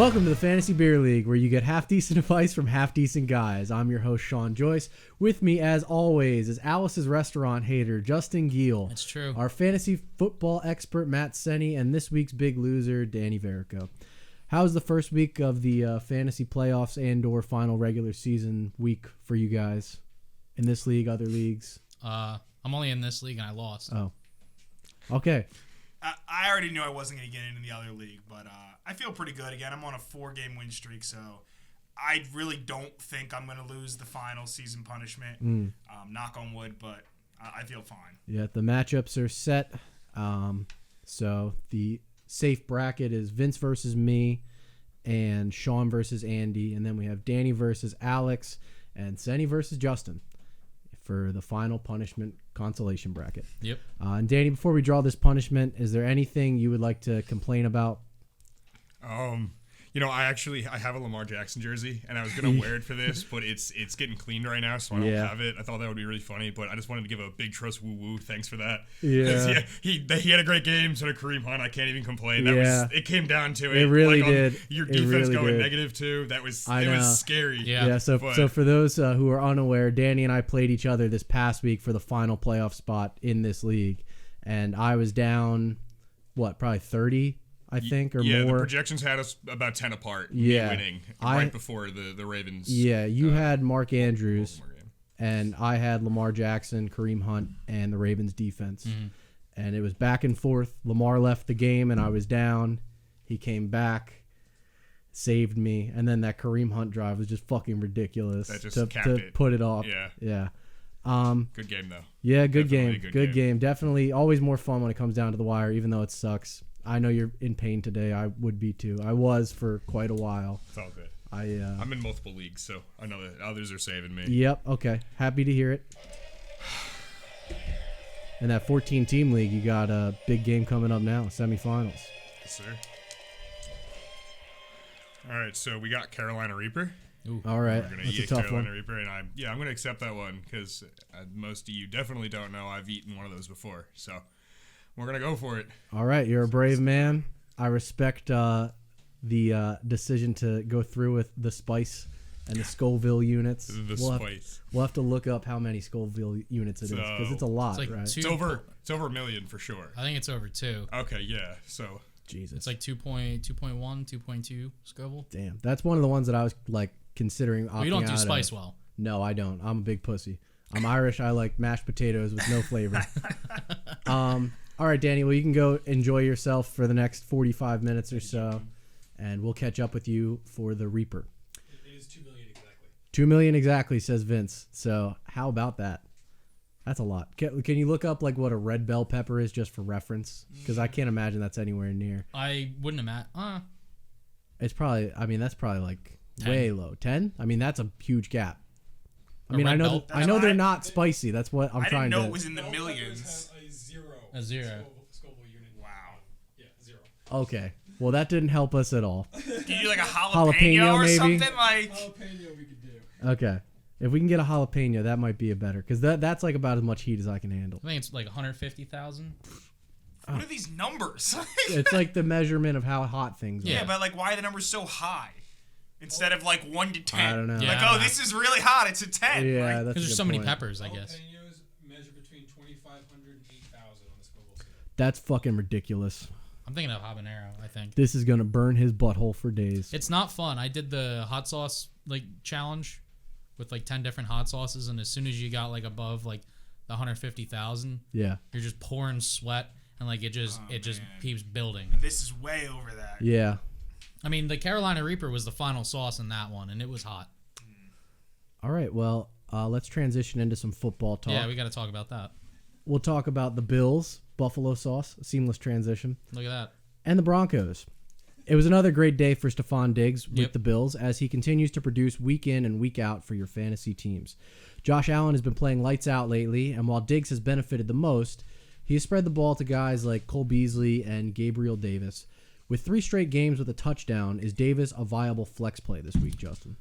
Welcome to the Fantasy Beer League, where you get half-decent advice from half-decent guys. I'm your host, Sean Joyce. With me, as always, is Alice's restaurant hater, Justin Giel. That's true. Our fantasy football expert, Matt Senni, and this week's big loser, Danny Verico. How's the first week of the fantasy playoffs and/or final regular season week for you guys? In this league, other leagues? I'm only in this league, and I lost. Oh. Okay. I already knew I wasn't going to get into the other league, but I feel pretty good. Again, I'm on a 4-game win streak, so I really don't think I'm going to lose the final season punishment. Knock on wood, but I feel fine. Yeah, the matchups are set. So the safe bracket is Vince versus me and Sean versus Andy, and then we have Danny versus Alex and Senni versus Justin for the final punishment consolation bracket. Yep. And Danny, before we draw this punishment, is there anything you would like to complain about? I have a Lamar Jackson jersey, and I was gonna wear it for this, but it's getting cleaned right now, so I don't have it. I thought that would be really funny, but I just wanted to give a big trust woo. Thanks for that. Yeah. He had a great game. So did Kareem Hunt. I can't even complain. It came down to it. It really did. Your defense going negative too. It was scary. Yeah. So for those who are unaware, Danny and I played each other this past week for the final playoff spot in this league, and I was down, probably 30. I think, or more. Yeah, the projections had us about 10 apart. Yeah. Winning right before the Ravens. Yeah, you had Mark Andrews, and I had Lamar Jackson, Kareem Hunt, and the Ravens defense. Mm-hmm. And it was back and forth. Lamar left the game, and I was down. He came back, saved me, and then that Kareem Hunt drive was just fucking ridiculous. That just to put it off. Yeah. Good game, though. Yeah, good game. Definitely always more fun when it comes down to the wire, even though it sucks. I know you're in pain today. I would be too. I was for quite a while. It's all good. I'm in multiple leagues, so I know that others are saving me. Yep. Okay. Happy to hear it. In that 14-team league, you got a big game coming up now, semifinals. Yes, sir. All right, so we got Carolina Reaper. Ooh. All right. We're going to eat Carolina Reaper, and I'm going to accept that one because most of you definitely don't know I've eaten one of those before, so we're going to go for it. All right. You're a brave man. I respect the decision to go through with the spice and the Scoville units. We'll have to look up how many Scoville units it is because it's a lot, like right? It's over $1 million for sure. I think it's over 2. Okay, yeah. So Jesus. It's like 2.1, 2.2 Scoville. Damn. That's one of the ones that I was like considering opting out. You don't do spice well. No, I don't. I'm a big pussy. I'm Irish. I like mashed potatoes with no flavor. All right, Danny. Well, you can go enjoy yourself for the next 45 minutes or so, and we'll catch up with you for the Reaper. It is $2 million exactly. 2 million exactly, says Vince. So how about that? That's a lot. Can you look up like what a red bell pepper is just for reference? Because I can't imagine that's anywhere near. I wouldn't imagine. It's probably. I mean, that's probably like 10. Way low. 10? I mean, that's a huge gap. I mean, I know they're not spicy. That's what I'm trying to. I didn't know it was in the millions. A zero. Scoville unit. Wow. Yeah, 0. Okay. Well, that didn't help us at all. Can you do like a jalapeno or maybe? something like? Jalapeno we could do. Okay. If we can get a jalapeno, that might be a better because that's like about as much heat as I can handle. I think it's like 150,000. What are these numbers? It's like the measurement of how hot things are. Yeah, but like, why are the numbers so high instead of like 1 to 10? I don't know. Like, oh, this is really hot. It's a 10. Yeah, right? that's because there's so many peppers, I guess. Jalapenos measure between 2,500 and 8,000 on the Scoville scale. That's fucking ridiculous. I'm thinking of habanero. I think this is gonna burn his butthole for days. It's not fun. I did the hot sauce like challenge with like 10 different hot sauces, and as soon as you got like above like the 150,000, yeah, you're just pouring sweat, and like it just keeps building. And this is way over that. Yeah. I mean, the Carolina Reaper was the final sauce in that one, and it was hot. All right, well, let's transition into some football talk. Yeah, we got to talk about that. We'll talk about the Bills, buffalo sauce, seamless transition. Look at that. And the Broncos. It was another great day for Stephon Diggs with the Bills as he continues to produce week in and week out for your fantasy teams. Josh Allen has been playing lights out lately, and while Diggs has benefited the most, he has spread the ball to guys like Cole Beasley and Gabriel Davis. With 3 straight games with a touchdown, is Davis a viable flex play this week, Justin?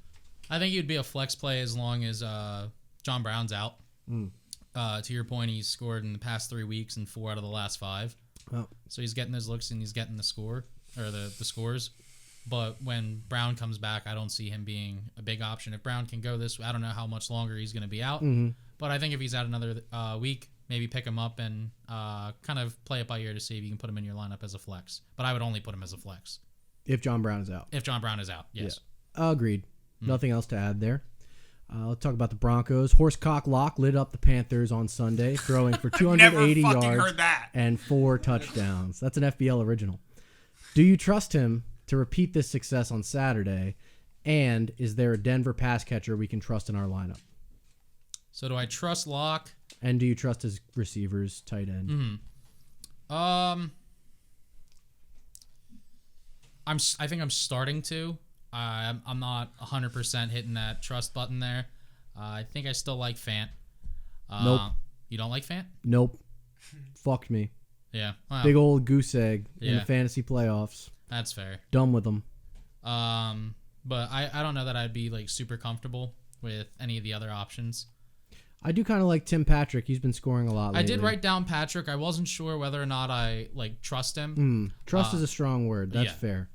I think he'd be a flex play as long as John Brown's out. To your point, he's scored in the past 3 weeks and 4 out of the last 5. Oh. So he's getting his looks and he's getting the score or the scores. But when Brown comes back, I don't see him being a big option. If Brown can go this, I don't know how much longer he's going to be out. But I think if he's out another week, maybe pick him up and kind of play it by ear to see if you can put him in your lineup as a flex. But I would only put him as a flex. If John Brown is out. If John Brown is out, yes. Yeah. Agreed. Nothing else to add there. Let's talk about the Broncos. Horsecock Lock lit up the Panthers on Sunday, throwing for 280 Never fucking yards heard that. and 4 touchdowns. That's an FBL original. Do you trust him to repeat this success on Saturday? And is there a Denver pass catcher we can trust in our lineup? So do I trust Locke? And do you trust his receivers, tight end? I think I'm starting to. I'm not 100% hitting that trust button there. I think I still like Fant. Nope. You don't like Fant? Nope. Fucked me. Yeah. Well, Big old goose egg in Yeah. the fantasy playoffs. that's fair. Done with them. But I don't know that I'd be like super comfortable with any of the other options. I do kind of like Tim Patrick. He's been scoring a lot lately. I did write down Patrick. I wasn't sure whether or not I like trust him. Trust is a strong word. That's yeah. fair.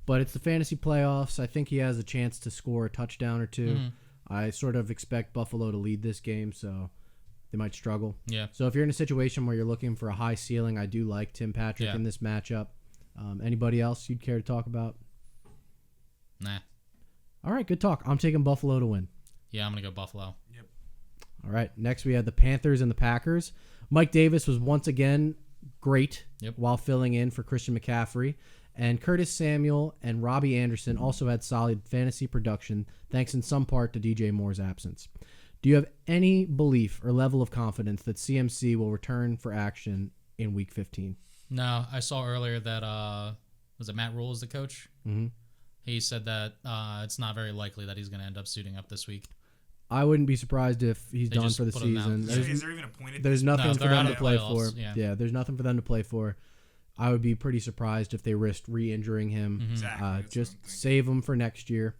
But it's the fantasy playoffs. I think he has a chance to score a touchdown or two. I sort of expect Buffalo to lead this game, so they might struggle. Yeah. So if you're in a situation where you're looking for a high ceiling, I do like Tim Patrick Yeah. in this matchup. Anybody else you'd care to talk about? Nah. All right, good talk. I'm taking Buffalo to win. Yeah, I'm gonna go Buffalo. All right, next we have the Panthers and the Packers. Mike Davis was once again great while filling in for Christian McCaffrey. And Curtis Samuel and Robbie Anderson also had solid fantasy production, thanks in some part to DJ Moore's absence. Do you have any belief or level of confidence that CMC will return for action in Week 15? No, I saw earlier that was it Matt Rule is the coach? Mm-hmm. He said that it's not very likely that he's going to end up suiting up this week. I wouldn't be surprised if he's They done just for the put him out. season. Is there even a point at There's this nothing No, for they're them out to of play playoffs, for. yeah. There's nothing for them to play for. I would be pretty surprised if they risked re-injuring him. Exactly. That's what Just I'm thinking. save him for next year.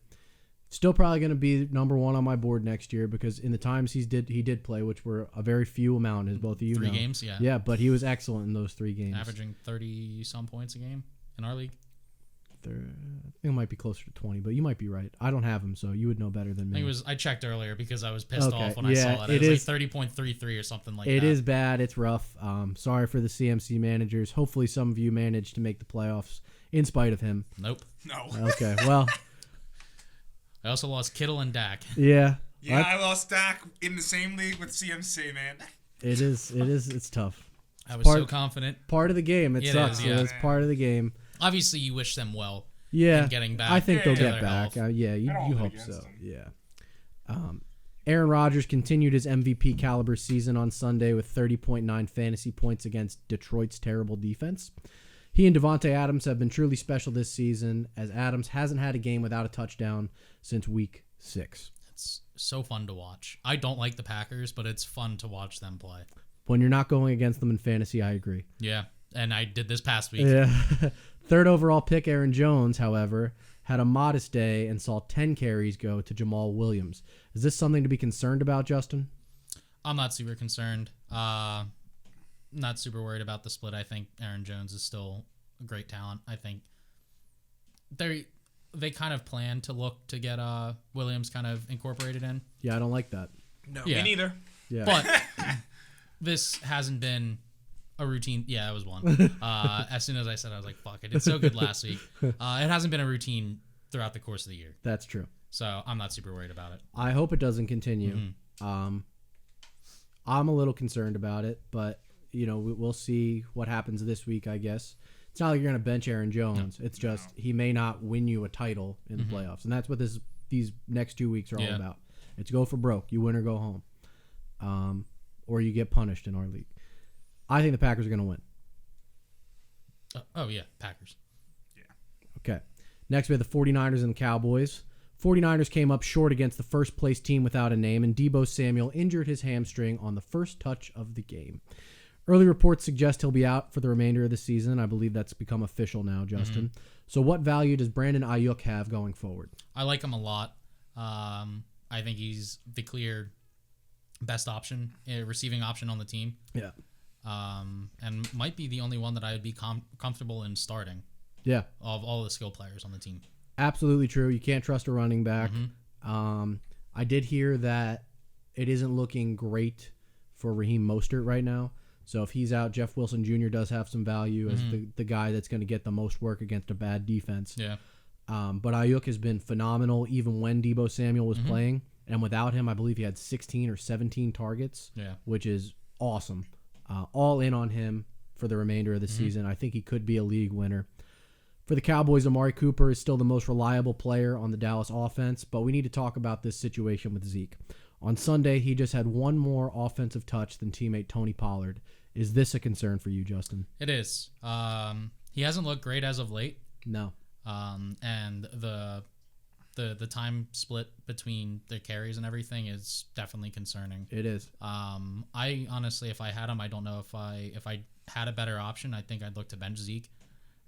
Still probably going to be number one on my board next year because in the times he did play, which were a very few amount, as both of you know. 3 games, yeah. Yeah, but he was excellent in those 3 games. Averaging 30-some points a game in our league. I think it might be closer to 20, but you might be right. I don't have him, so you would know better than I me. think I checked earlier because I was pissed Okay, off when I yeah, saw that. It was like 30.33 or something like that. It is bad. It's rough. Sorry for the CMC managers. Hopefully some of you managed to make the playoffs in spite of him. Nope. No. Okay, well, I also lost Kittle and Dak. yeah. Yeah, I lost Dak in the same league with CMC, man. It is. It's tough. I was Part- so confident. Part of the game. It It sucks. is, yeah. It's part of the game. Obviously, you wish them well. Yeah. in getting back I think they'll to get their back. health. Yeah, you I don't hold hope it so. against them. Yeah. Aaron Rodgers continued his MVP caliber season on Sunday with 30.9 fantasy points against Detroit's terrible defense. He and Devontae Adams have been truly special this season, as Adams hasn't had a game without a touchdown since Week 6. It's so fun to watch. I don't like the Packers, but it's fun to watch them play. When you're not going against them in fantasy, I agree. Yeah, and I did this past week. Yeah. Third overall pick Aaron Jones, however, had a modest day and saw 10 carries go to Jamal Williams. Is this something to be concerned about, Justin? I'm not super concerned. Not super worried about the split. I think Aaron Jones is still a great talent. I think they kind of plan to look to get Williams kind of incorporated in. Yeah, I don't like that. No, Yeah. me neither. Yeah. But this hasn't been a routine. Yeah, it was one. As soon as I said, I was like, fuck, I did so good last week. It hasn't been a routine throughout the course of the year. That's true. So I'm not super worried about it. I hope it doesn't continue. I'm a little concerned about it, but we'll see what happens this week, I guess. It's not like you're going to bench Aaron Jones. It's just he may not win you a title in the playoffs, and that's what these next 2 weeks are all about. It's go for broke. You win or go home, or you get punished in our league. I think the Packers are going to win. Oh, yeah, Packers. Okay. Next, we have the 49ers and the Cowboys. 49ers came up short against the first-place team without a name, and Deebo Samuel injured his hamstring on the first touch of the game. Early reports suggest he'll be out for the remainder of the season. I believe that's become official now, Justin. So what value does Brandon Ayuk have going forward? I like him a lot. I think he's the clear best option, receiving option on the team. Yeah. And might be the only one that I would be comfortable in starting Yeah. of all the skill players on the team. Absolutely true. You can't trust a running back. Mm-hmm. I did hear that it isn't looking great for Raheem Mostert right now. So if he's out, Jeff Wilson Jr. does have some value as the guy that's going to get the most work against a bad defense. Yeah. But Ayuk has been phenomenal even when Deebo Samuel was playing. And without him, I believe he had 16 or 17 targets, which is awesome. All in on him for the remainder of the season. I think he could be a league winner. For the Cowboys, Amari Cooper is still the most reliable player on the Dallas offense, but we need to talk about this situation with Zeke. On Sunday, he just had one more offensive touch than teammate Tony Pollard. Is this a concern for you, Justin? It is. He hasn't looked great as of late. No. And the time split between the carries and everything is definitely concerning. It is. I honestly, if I had him, I don't know if I had a better option. I think I'd look to bench Zeke,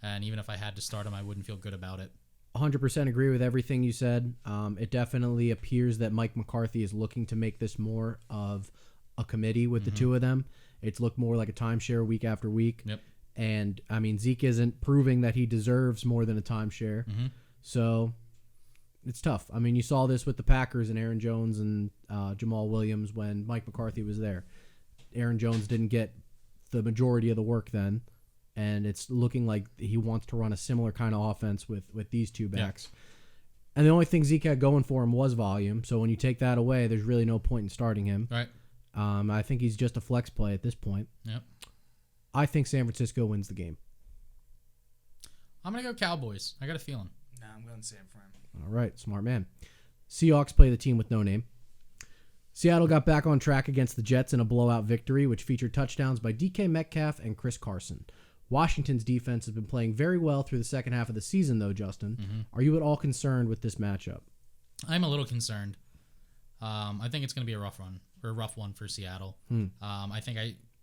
and even if I had to start him, I wouldn't feel good about it. 100% agree with everything you said. It definitely appears that Mike McCarthy is looking to make this more of a committee with the two of them. It's looked more like a timeshare week after week. Yep. And, I mean, Zeke isn't proving that he deserves more than a timeshare. So it's tough. I mean, you saw this with the Packers and Aaron Jones and Jamal Williams when Mike McCarthy was there. Aaron Jones didn't get the majority of the work then, and it's looking like he wants to run a similar kind of offense with these two backs. Yeah. And the only thing Zeke had going for him was volume, so when you take that away, there's really no point in starting him. Right. I think he's just a flex play at this point. Yep. I think San Francisco wins the game. I'm going to go Cowboys. I got a feeling. Nah, I'm going San Fran. All right, smart man. Seahawks play the team with no name. Seattle got back on track against the Jets in a blowout victory, which featured touchdowns by DK Metcalf and Chris Carson. Washington's defense has been playing very well through the second half of the season, though, Justin. Are you at all concerned with this matchup? I'm a little concerned. I think it's going to be a rough one for Seattle. I think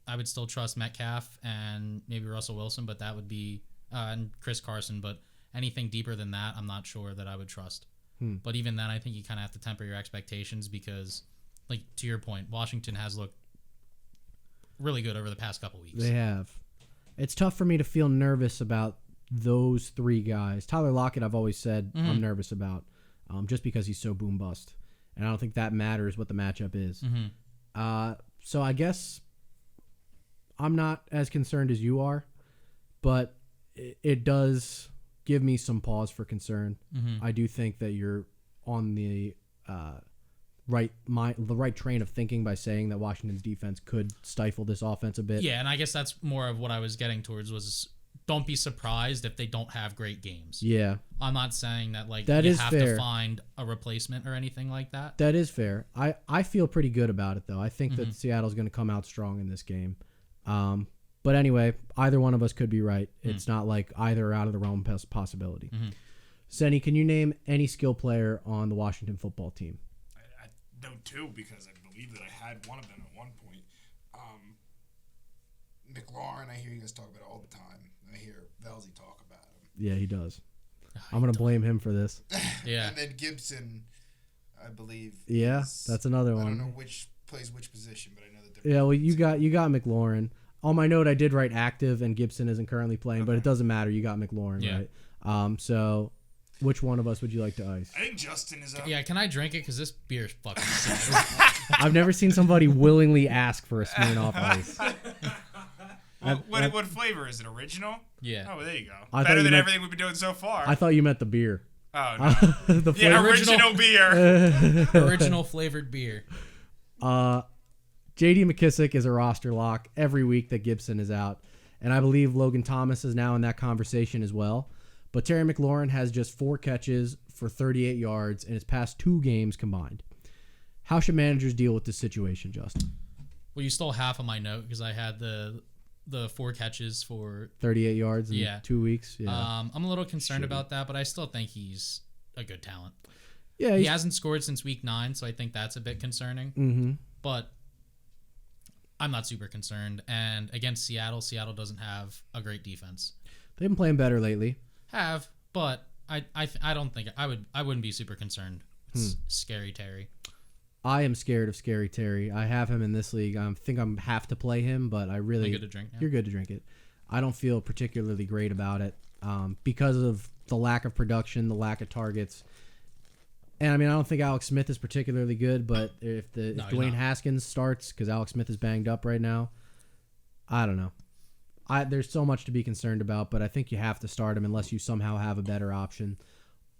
I would still trust Metcalf and maybe Russell Wilson, but that would be and Chris Carson. But anything deeper than that, I'm not sure that I would trust. But even then, I think you kind of have to temper your expectations because, like to your point, Washington has looked really good over the past couple weeks. They have. It's tough for me to feel nervous about those three guys. Tyler Lockett, I've always said I'm nervous about, just because he's so boom bust, and I don't think that matters what the matchup is. So I guess I'm not as concerned as you are, but it does give me some pause for concern. I do think that you're on the right train of thinking by saying that Washington's defense could stifle this offense a bit. Yeah, and I guess that's more of what I was getting towards was don't be surprised if they don't have great games. Yeah. I'm not saying that that you is have fair. to find a replacement or anything like that. That is fair. I feel pretty good about it, though. I think that Seattle's going to come out strong in this game. But anyway, either one of us could be right. It's not like either are out of the realm of possibility. Senni, can you name any skill player on the Washington football team? I know two because I believe that I had one of them at one point. McLaurin, I hear you guys talk about it all the time. I hear Velzy talk about him. Yeah, he does. I'm going to blame him for this. Yeah. And then Gibson, I believe. Yeah, that's another one. I don't know which plays which position, but I know that. Yeah, well, you got McLaurin. On my note, I did write active, and Gibson isn't currently playing, but it doesn't matter. You got McLaurin, right? So which one of us would you like to ice? I think Justin is up. Yeah, can I drink it? Because this beer is fucking sad. I've never seen somebody willingly ask for a Smirnoff Ice. What flavor is it? Original? Yeah. Oh, well, there you go. I Better than meant- everything we've been doing so far. I thought you meant the beer. Oh, no. The Yeah, flavor. original beer. Original flavored beer. J.D. McKissick is a roster lock every week that Gibson is out, and I believe Logan Thomas is now in that conversation as well. But Terry McLaurin has just 4 catches for 38 yards in his past 2 games combined. How should managers deal with this situation, Justin? Well, you stole half of my note because I had the 4 catches for 38 yards in 2 weeks? Yeah. I'm a little concerned about that, but I still think he's a good talent. Yeah, he hasn't scored since week 9, so I think that's a bit concerning. Mm-hmm. But I'm not super concerned. And against Seattle doesn't have a great defense. They've been playing better lately. But I don't think I wouldn't be super concerned. It's Scary Terry. I am scared of Scary Terry. I have him in this league. I think have to play him, but I really... You're good to drink now? You're good to drink it. I don't feel particularly great about it. because of the lack of production, the lack of targets. And I mean, I don't think Alex Smith is particularly good, but if Dwayne Haskins starts, because Alex Smith is banged up right now, I don't know. There's so much to be concerned about, but I think you have to start him unless you somehow have a better option.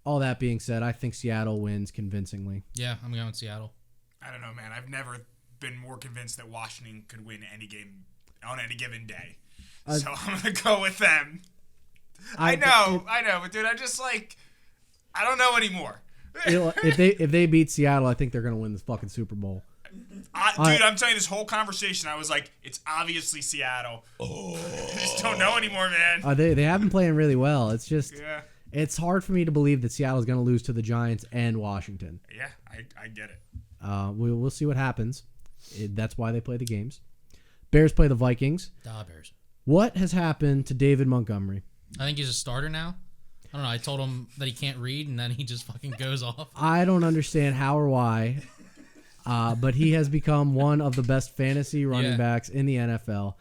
All that being said, I think Seattle wins convincingly. Yeah, I'm going with Seattle. I don't know, man. I've never been more convinced that Washington could win any game on any given day. So I'm going to go with them. I know, but dude, I'm just like, I don't know anymore. If they beat Seattle, I think they're going to win this fucking Super Bowl. Dude, I'm telling you, this whole conversation, I was like, it's obviously Seattle. I just don't know anymore, man. They have been playing really well. It's just, Yeah. it's hard for me to believe that Seattle's going to lose to the Giants and Washington. Yeah, I get it. We'll see what happens. That's why they play the games. Bears play the Vikings. Bears. What has happened to David Montgomery? I think he's a starter now. I don't know. I told him that he can't read, and then he just fucking goes off. I don't understand how or why, but he has become one of the best fantasy running backs in the NFL.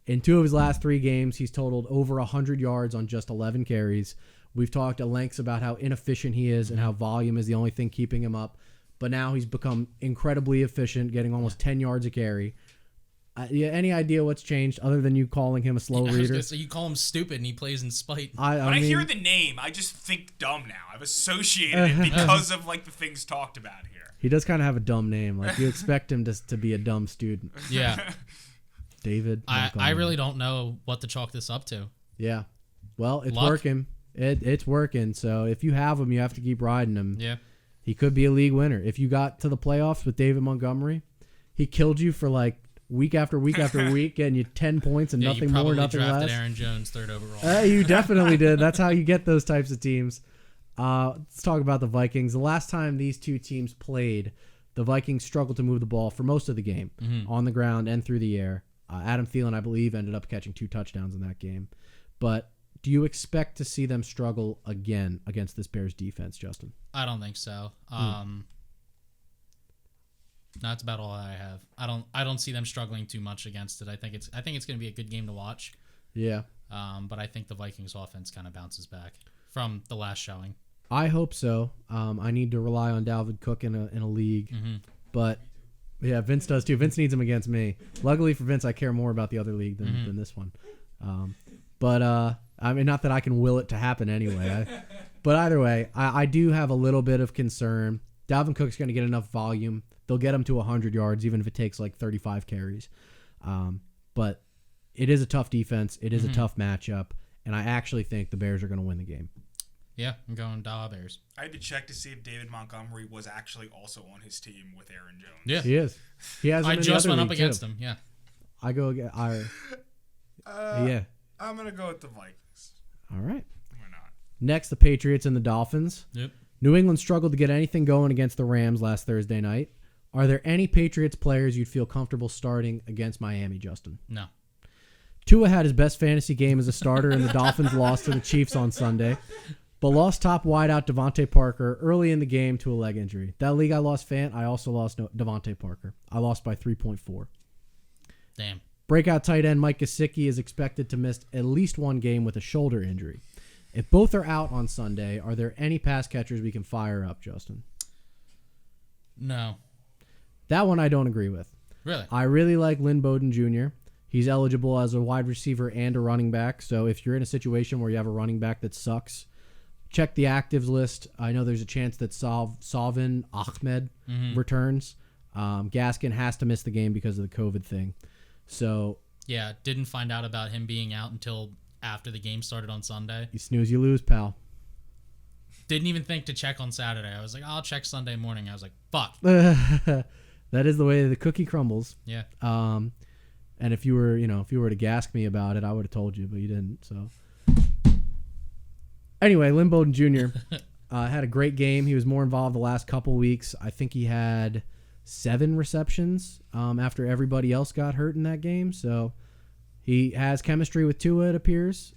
In 2 of his last 3 games, he's totaled over 100 yards on just 11 carries. We've talked at lengths about how inefficient he is and how volume is the only thing keeping him up. But now he's become incredibly efficient, getting almost 10 yards a carry. Any idea what's changed other than you calling him a slow reader? So you call him stupid and he plays in spite. When I hear the name, I just think dumb now. I've associated it because of like the things talked about here. He does kind of have a dumb name. Like you expect him to be a dumb student. Yeah. David. I really don't know what to chalk this up to. Yeah. Well, it's Luck. working. It's working. So if you have him, you have to keep riding him. Yeah. He could be a league winner. If you got to the playoffs with David Montgomery, he killed you for like week after week after week, getting you 10 points and nothing more, nothing less. You probably drafted Aaron Jones 3rd overall. You definitely did. That's how you get those types of teams. Let's talk about the Vikings. The last time these two teams played, the Vikings struggled to move the ball for most of the game, on the ground and through the air. Adam Thielen, I believe, ended up catching 2 touchdowns in that game. But do you expect to see them struggle again against this Bears defense, Justin? I don't think so. That's about all I have. I don't see them struggling too much against it. I think it's going to be a good game to watch. Yeah. But I think the Vikings offense kind of bounces back from the last showing. I hope so. I need to rely on Dalvin Cook in a league, but yeah, Vince does too. Vince needs him against me. Luckily for Vince, I care more about the other league than this one. But I mean, not that I can will it to happen anyway. But either way, I do have a little bit of concern. Dalvin Cook's going to get enough volume. They'll get him to 100 yards, even if it takes like 35 carries. But it is a tough defense. It is a tough matchup. And I actually think the Bears are going to win the game. Yeah, I'm going Bears. I had to check to see if David Montgomery was actually also on his team with Aaron Jones. Yeah, he is. He has. I just went up against him. Yeah, I go against. Yeah. I'm gonna go with the Vikings. All right. Why not? Next, the Patriots and the Dolphins. Yep. New England struggled to get anything going against the Rams last Thursday night. Are there any Patriots players you'd feel comfortable starting against Miami, Justin? No. Tua had his best fantasy game as a starter, and the Dolphins lost to the Chiefs on Sunday, but lost top wideout Devontae Parker early in the game to a leg injury. That league I lost Fant. I also lost Devontae Parker. I lost by 3.4. Damn. Breakout tight end Mike Gesicki is expected to miss at least one game with a shoulder injury. If both are out on Sunday, are there any pass catchers we can fire up, Justin? No. That one I don't agree with. Really? I really like Lynn Bowden Jr. He's eligible as a wide receiver and a running back. So if you're in a situation where you have a running back that sucks, check the actives list. I know there's a chance that Salvin Ahmed returns. Gaskin has to miss the game because of the COVID thing. So yeah, didn't find out about him being out until after the game started on Sunday. You snooze, you lose, pal. Didn't even think to check on Saturday. I was like, I'll check Sunday morning. I was like, fuck. That is the way the cookie crumbles. Yeah. And if you were to gask me about it, I would have told you, but you didn't. So anyway, Lynn Bowden Jr. Had a great game. He was more involved the last couple weeks. I think he had 7 receptions after everybody else got hurt in that game. So he has chemistry with Tua, it appears.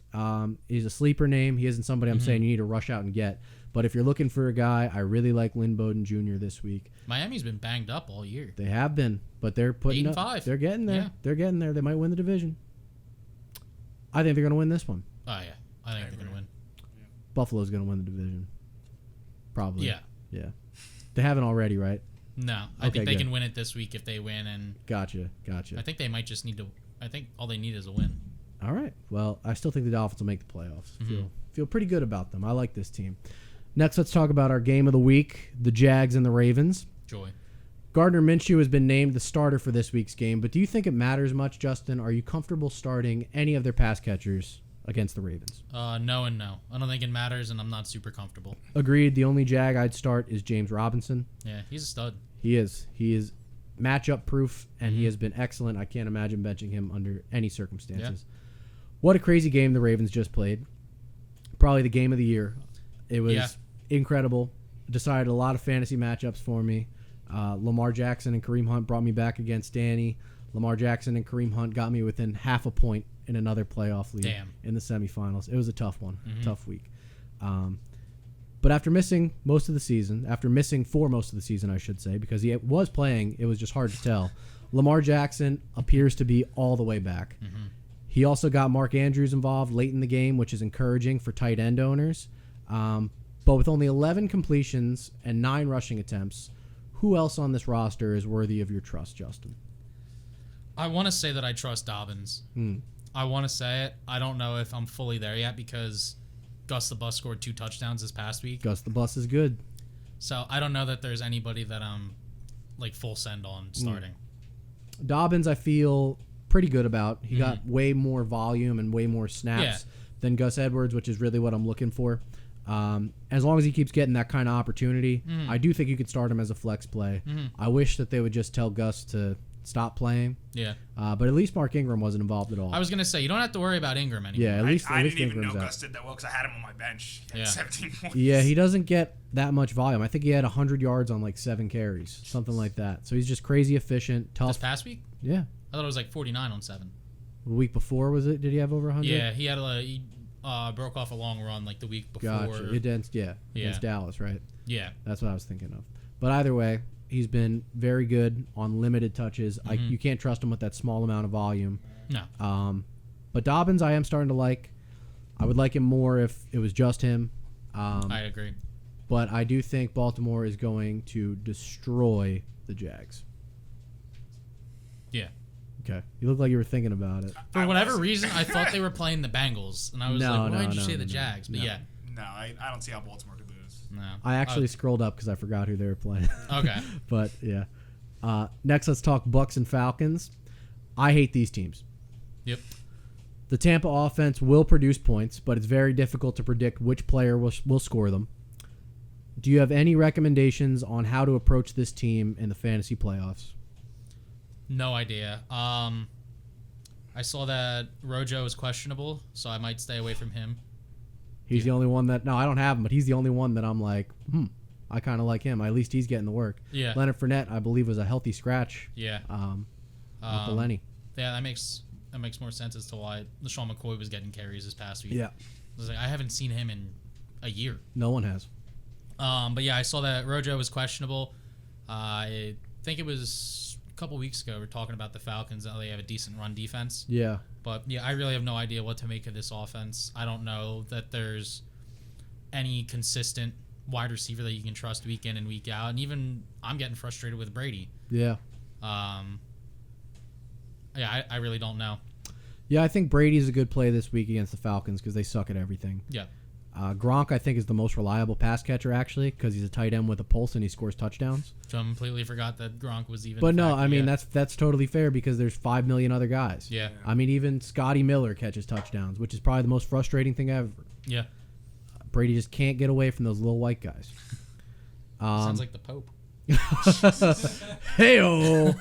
He's a sleeper name. He isn't somebody I'm saying you need to rush out and get. But if you're looking for a guy, I really like Lynn Bowden Jr. this week. Miami's been banged up all year. They have been, but they're putting 8-5. They're getting there. Yeah. They're getting there. They might win the division. I think they're going to win this one. Oh, yeah. I think they're going to win. Buffalo's going to win the division. Probably. Yeah. Yeah. They haven't already, right? No, I Okay, think they good. can win it this week if they win, and Gotcha. I think they might just need to. I think all they need is a win. All right. Well, I still think the Dolphins will make the playoffs. Feel pretty good about them. I like this team. Next, let's talk about our game of the week, the Jags and the Ravens. Joy. Gardner Minshew has been named the starter for this week's game, but do you think it matters much, Justin? Are you comfortable starting any of their pass catchers against the Ravens? No and no. I don't think it matters, and I'm not super comfortable. Agreed. The only Jag I'd start is James Robinson. Yeah, he's a stud. He is matchup proof, and he has been excellent. I can't imagine benching him under any circumstances. What a crazy game the Ravens just played. Probably the game of the year. It was incredible. Decided a lot of fantasy matchups for me. Lamar Jackson and Kareem Hunt brought me back against Danny. Lamar Jackson and Kareem Hunt got me within half a point in another playoff league in the semifinals. It was a tough one, tough week. But after missing for most of the season, I should say, because he was playing, it was just hard to tell. Lamar Jackson appears to be all the way back. He also got Mark Andrews involved late in the game, which is encouraging for tight end owners. But with only 11 completions and 9 rushing attempts, who else on this roster is worthy of your trust, Justin? I want to say that I trust Dobbins. I want to say it. I don't know if I'm fully there yet because Gus the Bus scored 2 touchdowns this past week. Gus the Bus is good. So I don't know that there's anybody that I'm like full send on starting. Dobbins, I feel pretty good about. He got way more volume and way more snaps than Gus Edwards, which is really what I'm looking for. As long as he keeps getting that kind of opportunity, I do think you could start him as a flex play. I wish that they would just tell Gus to stop playing. Yeah. But at least Mark Ingram wasn't involved at all. I was going to say, you don't have to worry about Ingram anymore. Yeah, at least I didn't even Ingram's know out. Gus did that well because I had him on my bench. He had 17 points. Yeah, he doesn't get that much volume. I think he had 100 yards on like 7 carries, something like that. So he's just crazy efficient, tough. This past week? Yeah. I thought it was like 49 on 7. The week before, was it? Did he have over 100? Yeah, he had he broke off a long run like the week before. Gotcha. Against Dallas, right? Yeah. That's what I was thinking of. But either way, he's been very good on limited touches. You can't trust him with that small amount of volume. No. But Dobbins, I am starting to like. I would like him more if it was just him. I agree. But I do think Baltimore is going to destroy the Jags. Yeah. Okay. You look like you were thinking about it. For whatever reason, I thought they were playing the Bengals, and I was like, why did you say the Jags? But yeah. No, I don't see how Baltimore could lose. No. I actually scrolled up because I forgot who they were playing. Okay. But yeah. Next, let's talk Bucks and Falcons. I hate these teams. Yep. The Tampa offense will produce points, but it's very difficult to predict which player will score them. Do you have any recommendations on how to approach this team in the fantasy playoffs? No idea. I saw that Rojo is questionable, so I might stay away from him. He's the only one that... No, I don't have him, but he's the only one that I'm like, I kind of like him. At least he's getting the work. Yeah. Leonard Fournette, I believe, was a healthy scratch. Yeah. With the Lenny. Yeah, that makes more sense as to why LaShawn McCoy was getting carries this past week. Yeah. I haven't seen him in a year. No one has. But yeah, I saw that Rojo was questionable. I think it was a couple weeks ago we were talking about the Falcons, how they have a decent run defense. Yeah. But yeah, I really have no idea what to make of this offense. I don't know that there's any consistent wide receiver that you can trust week in and week out. And even I'm getting frustrated with Brady. Yeah. Yeah, I really don't know. Yeah, I think Brady's a good play this week against the Falcons because they suck at everything. Yeah. Gronk, I think, is the most reliable pass catcher, actually, because he's a tight end with a pulse and he scores touchdowns. Completely forgot that Gronk was even. But no, I mean, that's totally fair because there's 5 million other guys. Yeah. I mean, even Scotty Miller catches touchdowns, which is probably the most frustrating thing ever. Yeah. Brady just can't get away from those little white guys. Sounds like the Pope. Hey-o.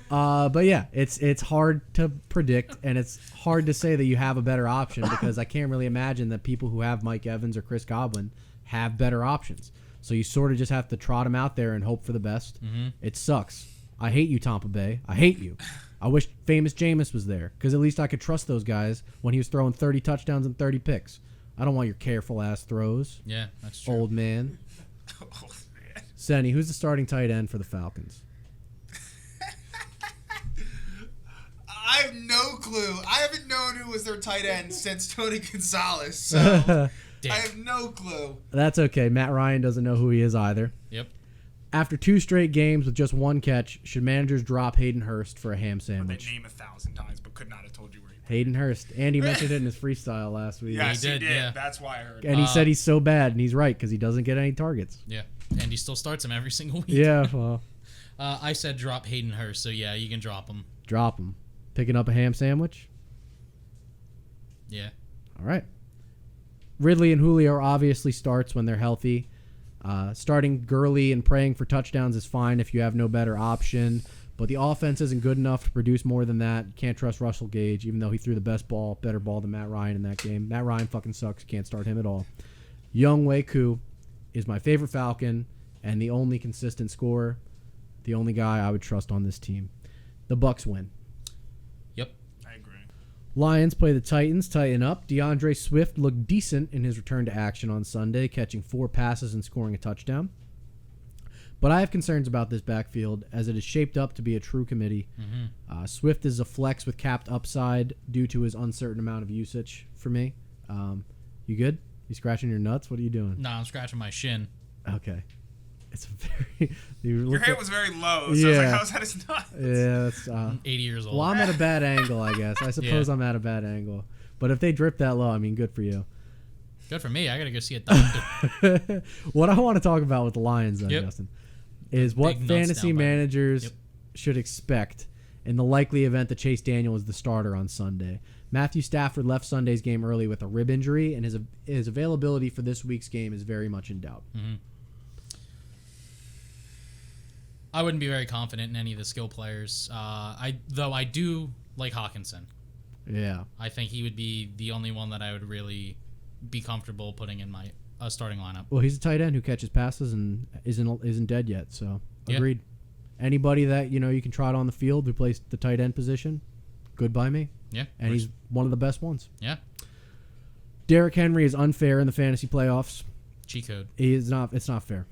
But yeah, it's hard to predict, and it's hard to say that you have a better option because I can't really imagine that people who have Mike Evans or Chris Godwin have better options. So you sort of just have to trot them out there and hope for the best. Mm-hmm. It sucks. I hate you, Tampa Bay. I hate you. I wish famous Jameis was there because at least I could trust those guys when he was throwing 30 touchdowns and 30 picks. I don't want your careful-ass throws. Yeah, that's true. Old man. Senni, who's the starting tight end for the Falcons? I have no clue. I haven't known who was their tight end since Tony Gonzalez. So Damn. I have no clue. That's okay. Matt Ryan doesn't know who he is either. Yep. After 2 straight games with just 1 catch, should managers drop Hayden Hurst for a ham They sandwich? name 1,000 times, but could not have told you where he played. Hayden Hurst. Andy mentioned it in his freestyle last week. Yes, he did, yeah. That's why I heard. And he said he's so bad, and he's right, because he doesn't get any targets. Yeah. And he still starts him every single week. Yeah, well, I said drop Hayden Hurst, so yeah, you can drop him. drop him. Picking up a ham sandwich? Yeah. All right. Ridley and Julio are obviously starts when they're healthy. Starting Gurley and praying for touchdowns is fine if you have no better option, but the offense isn't good enough to produce more than that. You can't trust Russell Gage, even though he threw the better ball than Matt Ryan in that game. Matt Ryan fucking sucks. Can't start him at all. Young Wei Koo is my favorite Falcon and the only consistent scorer, the only guy I would trust on this team. The Bucks win. Yep. I agree. Lions play the Titans, tighten up. DeAndre Swift looked decent in his return to action on Sunday, catching 4 passes and scoring a touchdown. But I have concerns about this backfield as it is shaped up to be a true committee. Mm-hmm. Swift is a flex with capped upside due to his uncertain amount of usage for me. You good? You scratching your nuts? What are you doing? No, I'm scratching my shin. Okay. It's very... Your head was very low, so I was like, how's that his nuts? Yeah, that's... I'm 80 years old. Well, I'm at a bad angle, I guess. I suppose I'm at a bad angle. But if they drip that low, I mean, good for you. Good for me. I got to go see a doctor. What I want to talk about with the Lions, then, Yep. Justin, is what Big nuts fantasy down by me. managers Yep. should expect in the likely event that Chase Daniel is the starter on Sunday. Matthew Stafford left Sunday's game early with a rib injury, and his availability for this week's game is very much in doubt. Mm-hmm. I wouldn't be very confident in any of the skill players. Though I do like Hawkinson. Yeah. I think he would be the only one that I would really be comfortable putting in my starting lineup. Well, he's a tight end who catches passes and isn't dead yet, so Yeah. agreed. Anybody that you can trot on the field who plays the tight end position, good by me. Yeah. And he's one of the best ones. Yeah. Derrick Henry is unfair in the fantasy playoffs. Cheat code. It's not fair.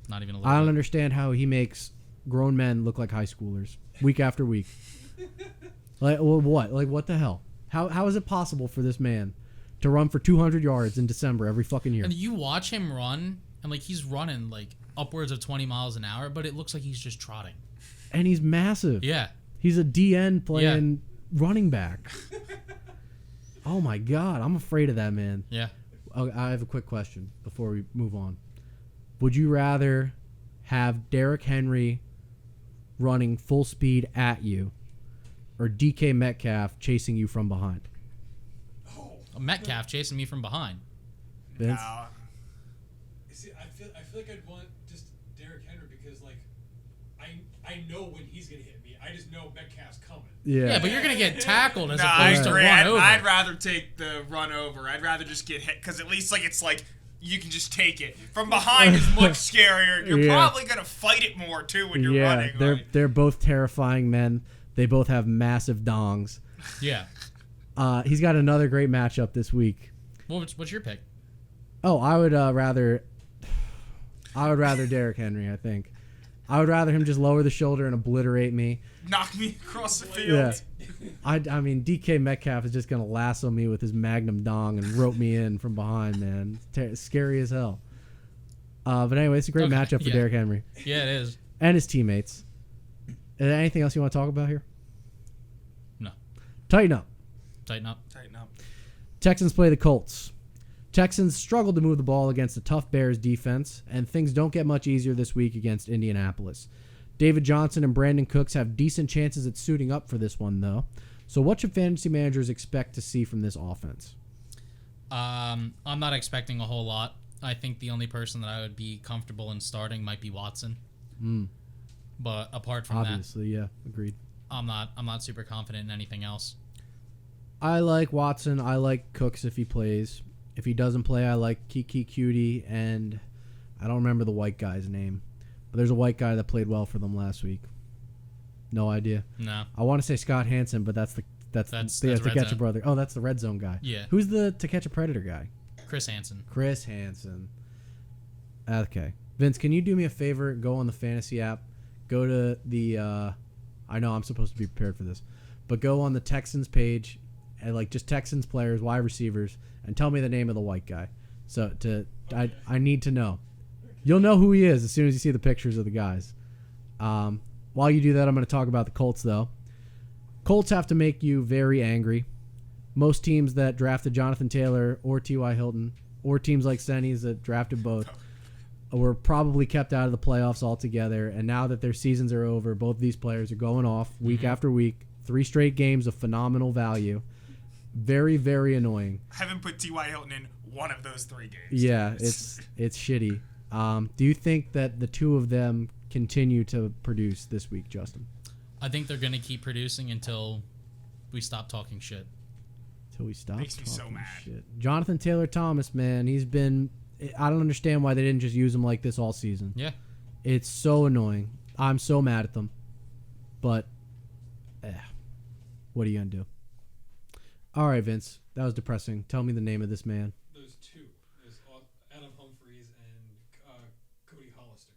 Not even a little I don't bit. understand how he makes grown men look like high schoolers week after week. Like, well, what? Like, what the hell? How is it possible for this man to run for 200 yards in December every fucking year? And you watch him run, and like he's running like upwards of 20 miles an hour, but it looks like he's just trotting. And he's massive. Yeah. He's a DN playing running back. Oh my God, I'm afraid of that man. Yeah. I have a quick question before we move on. Would you rather have Derrick Henry running full speed at you or DK Metcalf chasing you from behind? A Metcalf chasing me from behind. Vince? Now, See, I feel like I'd want just Derrick Henry because like I know when he's gonna hit me. I just know Metcalf's coming. Yeah, but you're gonna get tackled as I opposed to agree. run over. I'd rather take the run over. I'd rather just get hit because at least it's like you can just take it from behind. Is much scarier. You're Yeah. probably gonna fight it more too when you're running. they're both terrifying men. They both have massive dongs. Yeah. He's got another great matchup this week. What's your pick? Oh, I would rather Derrick Henry, I think. I would rather him just lower the shoulder and obliterate me. Knock me across the field. Yeah. I mean, DK Metcalf is just going to lasso me with his magnum dong and rope me in from behind, man. Scary as hell. But anyway, it's a great Okay, matchup for yeah. Derrick Henry Yeah, it is. and his teammates. Is there anything else you want to talk about here? No. Tighten up. Tighten up. Tighten up. Texans play the Colts. Texans struggled to move the ball against a tough Bears defense, and things don't get much easier this week against Indianapolis. David Johnson and Brandon Cooks have decent chances at suiting up for this one, though. So what should fantasy managers expect to see from this offense? I'm not expecting a whole lot. I think the only person that I would be comfortable in starting might be Watson. But apart from Obviously, yeah, agreed. that, I'm not super confident in anything else. I like Watson. I like Cooks if he plays. If he doesn't play, I like Kiki Cutie, and I don't remember the white guy's name. But there's a white guy that played well for them last week. No idea. No. I want to say Scott Hansen, but that's To Red Catch a Zone. Brother. Oh, that's the Red Zone guy. Yeah. Who's the To Catch a Predator guy? Chris Hansen. Chris Hansen. Okay. Vince, can you do me a favor? Go on the fantasy app. Go to the I know I'm supposed to be prepared for this. But go on the Texans page and just Texans players, wide receivers, and tell me the name of the white guy. So I need to know. You'll know who he is as soon as you see the pictures of the guys. While you do that, I'm going to talk about the Colts, though. Colts have to make you very angry. Most teams that drafted Jonathan Taylor or T.Y. Hilton, or teams like Senni's that drafted both, were probably kept out of the playoffs altogether. And now that their seasons are over, both of these players are going off week after week. 3 straight games of phenomenal value. Very, very annoying. I haven't put T.Y. Hilton in one of those 3 games. Yeah, it's shitty. Do you think that the two of them continue to produce this week, Justin? I think they're going to keep producing until we stop talking shit. Until we stop Makes me so talking mad. shit. Jonathan Taylor Thomas, man, he's been... I don't understand why they didn't just use him like this all season. Yeah. It's so annoying. I'm so mad at them. But, what are you going to do? All right, Vince. That was depressing. Tell me the name of this man. There's 2. There's Adam Humphries and Cody Hollister.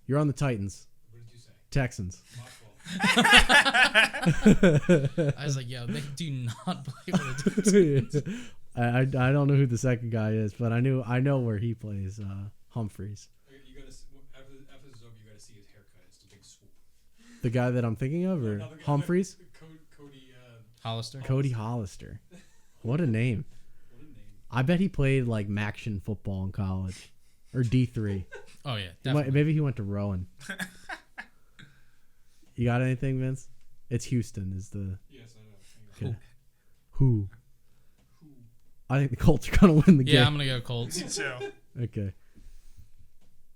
You're on the Titans. What did you say? Texans. My fault. I was like, yo, they do not play with the Texans. I don't know who the second guy is, but I know where he plays. Humphreys. You gotta after this is over, you gotta see his haircut. It's a big swoop. The guy that I'm thinking of, or Another guy- Humphreys? Cody. Hollister. Cody Hollister. What a name. What a name. I bet he played like Maction football in college, or D3. Oh, yeah. Definitely. Maybe he went to Rowan. You got anything, Vince? It's Houston. Is the Yes, I know. who? I think the Colts are gonna win the game. Yeah, I'm going to go Colts. Me too. Okay.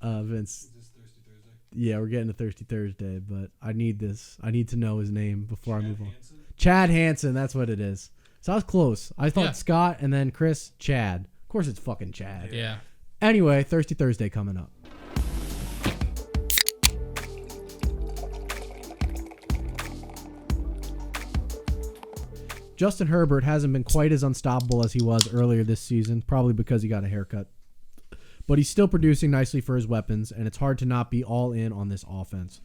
Vince. Is this Thirsty Thursday? Yeah, we're getting to Thirsty Thursday, but I need this. I need to know his name before I move on. Hansen? Chad Hansen, that's what it is. So I was close. I thought Yeah. Scott and then Chris, Chad. Of course it's fucking Chad. Yeah. Anyway, Thirsty Thursday coming up. Justin Herbert hasn't been quite as unstoppable as he was earlier this season, probably because he got a haircut. But he's still producing nicely for his weapons, and it's hard to not be all in on this offense.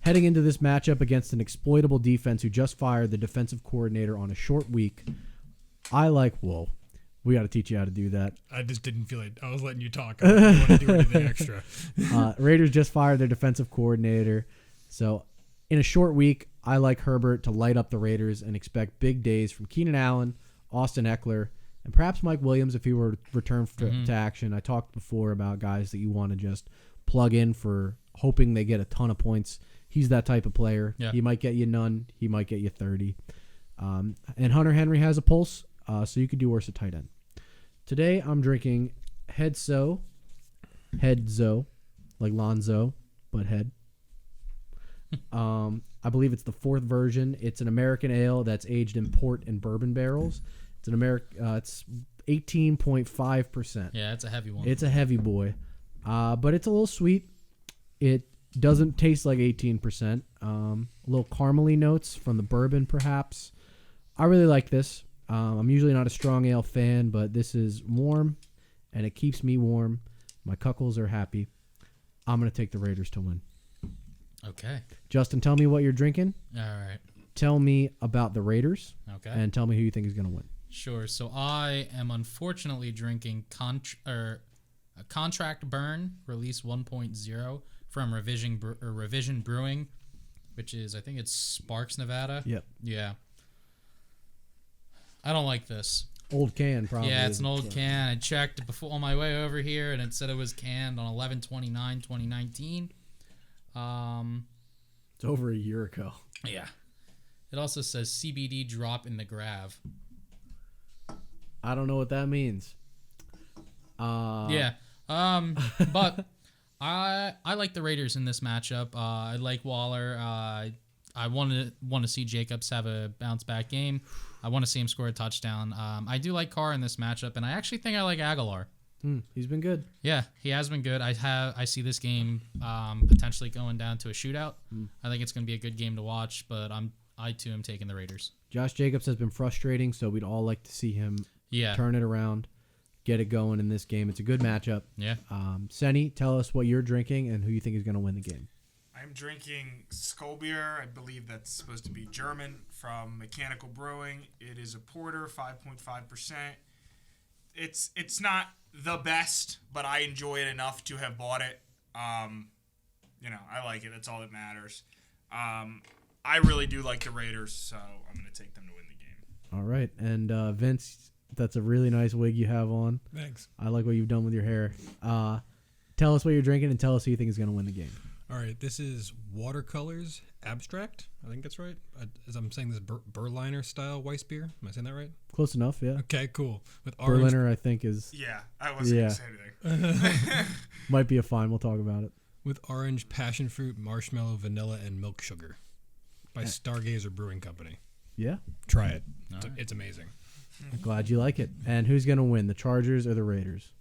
Heading into this matchup against an exploitable defense who just fired the defensive coordinator on a short week, whoa, we got to teach you how to do that. I just didn't feel it. I was letting you talk. I didn't want to do anything extra. Raiders just fired their defensive coordinator. So in a short week, I like Herbert to light up the Raiders and expect big days from Keenan Allen, Austin Eckler, and perhaps Mike Williams if he were to return to action. I talked before about guys that you want to just plug in for hoping they get a ton of points. He's that type of player. Yeah. He might get you none. He might get you 30. And Hunter Henry has a pulse, so you could do worse at tight end. Today, I'm drinking Hedzo, like Lonzo, but head. I believe it's the 4th version. It's an American ale that's aged in port and bourbon barrels. It's it's 18.5%. Yeah, it's a heavy one. It's a heavy boy, but it's a little sweet. It doesn't taste like 18%. A little caramely notes from the bourbon, perhaps. I really like this. I'm usually not a strong ale fan, but this is warm, and it keeps me warm. My cuckles are happy. I'm going to take the Raiders to win. Okay. Justin, tell me what you're drinking. All right. Tell me about the Raiders. Okay. And tell me who you think is going to win. Sure. So I am unfortunately drinking a Contract Burn Release 1.0 from Revision Brewing, which is, I think it's Sparks, Nevada. Yep. Yeah. I don't like this. Old can, probably. Yeah, it's an old can. I checked before on my way over here, and it said it was canned on 11/29/2019. It's over a year ago. Yeah. It also says CBD drop in the grav. I don't know what that means. Yeah. But I like the Raiders in this matchup. I like Waller. I want to see Jacobs have a bounce back game. I want to see him score a touchdown. I do like Carr in this matchup, and I actually think I like Aguilar. He's been good. Yeah, he has been good. I see this game potentially going down to a shootout. I think it's going to be a good game to watch, but I too am taking the Raiders. Josh Jacobs has been frustrating, so we'd all like to see him turn it around, get it going in this game. It's a good matchup. Yeah. Senni, tell us what you're drinking and who you think is going to win the game. I'm drinking Skolbier. I believe that's supposed to be German from Mechanical Brewing. It is a porter, 5.5%. It's not the best, but I enjoy it enough to have bought it. I like it. That's all that matters. I really do like the Raiders, so I'm going to take them to win the game. All right. And Vince, that's a really nice wig you have on. Thanks. I like what you've done with your hair. Tell us what you're drinking and tell us who you think is going to win the game. All right, this is Watercolors Abstract. I think that's right. As I'm saying, this Berliner style Weiss beer. Am I saying that right? Close enough, yeah. Okay, cool. With orange, Berliner, I think, is Yeah, I wasn't going to say anything. might be a fine. We'll talk about it. with orange, passion fruit, marshmallow, vanilla, and milk sugar by Stargazer Brewing Company. Yeah. Try it. All It's amazing. I'm glad you like it. And who's going to win, the Chargers or the Raiders?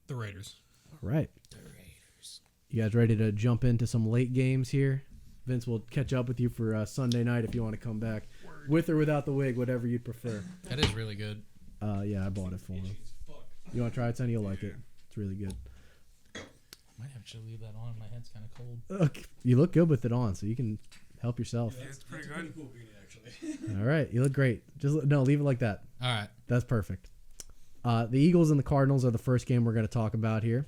The Raiders. All right. The Raiders. You guys ready to jump into some late games here? Vince will catch up with you for Sunday night if you want to come back. With or without the wig, whatever you'd prefer. That is really good. Yeah, I bought it for him. You want to try it, Senni? You'll like it. It's really good. Might have to leave that on. My head's kind of cold. Okay. You look good with it on, so you can help yourself. Yeah, it's pretty good. Cool beanie, actually. All right. You look great. Just leave it like that. All right. That's perfect. The Eagles and the Cardinals are the first game we're going to talk about here.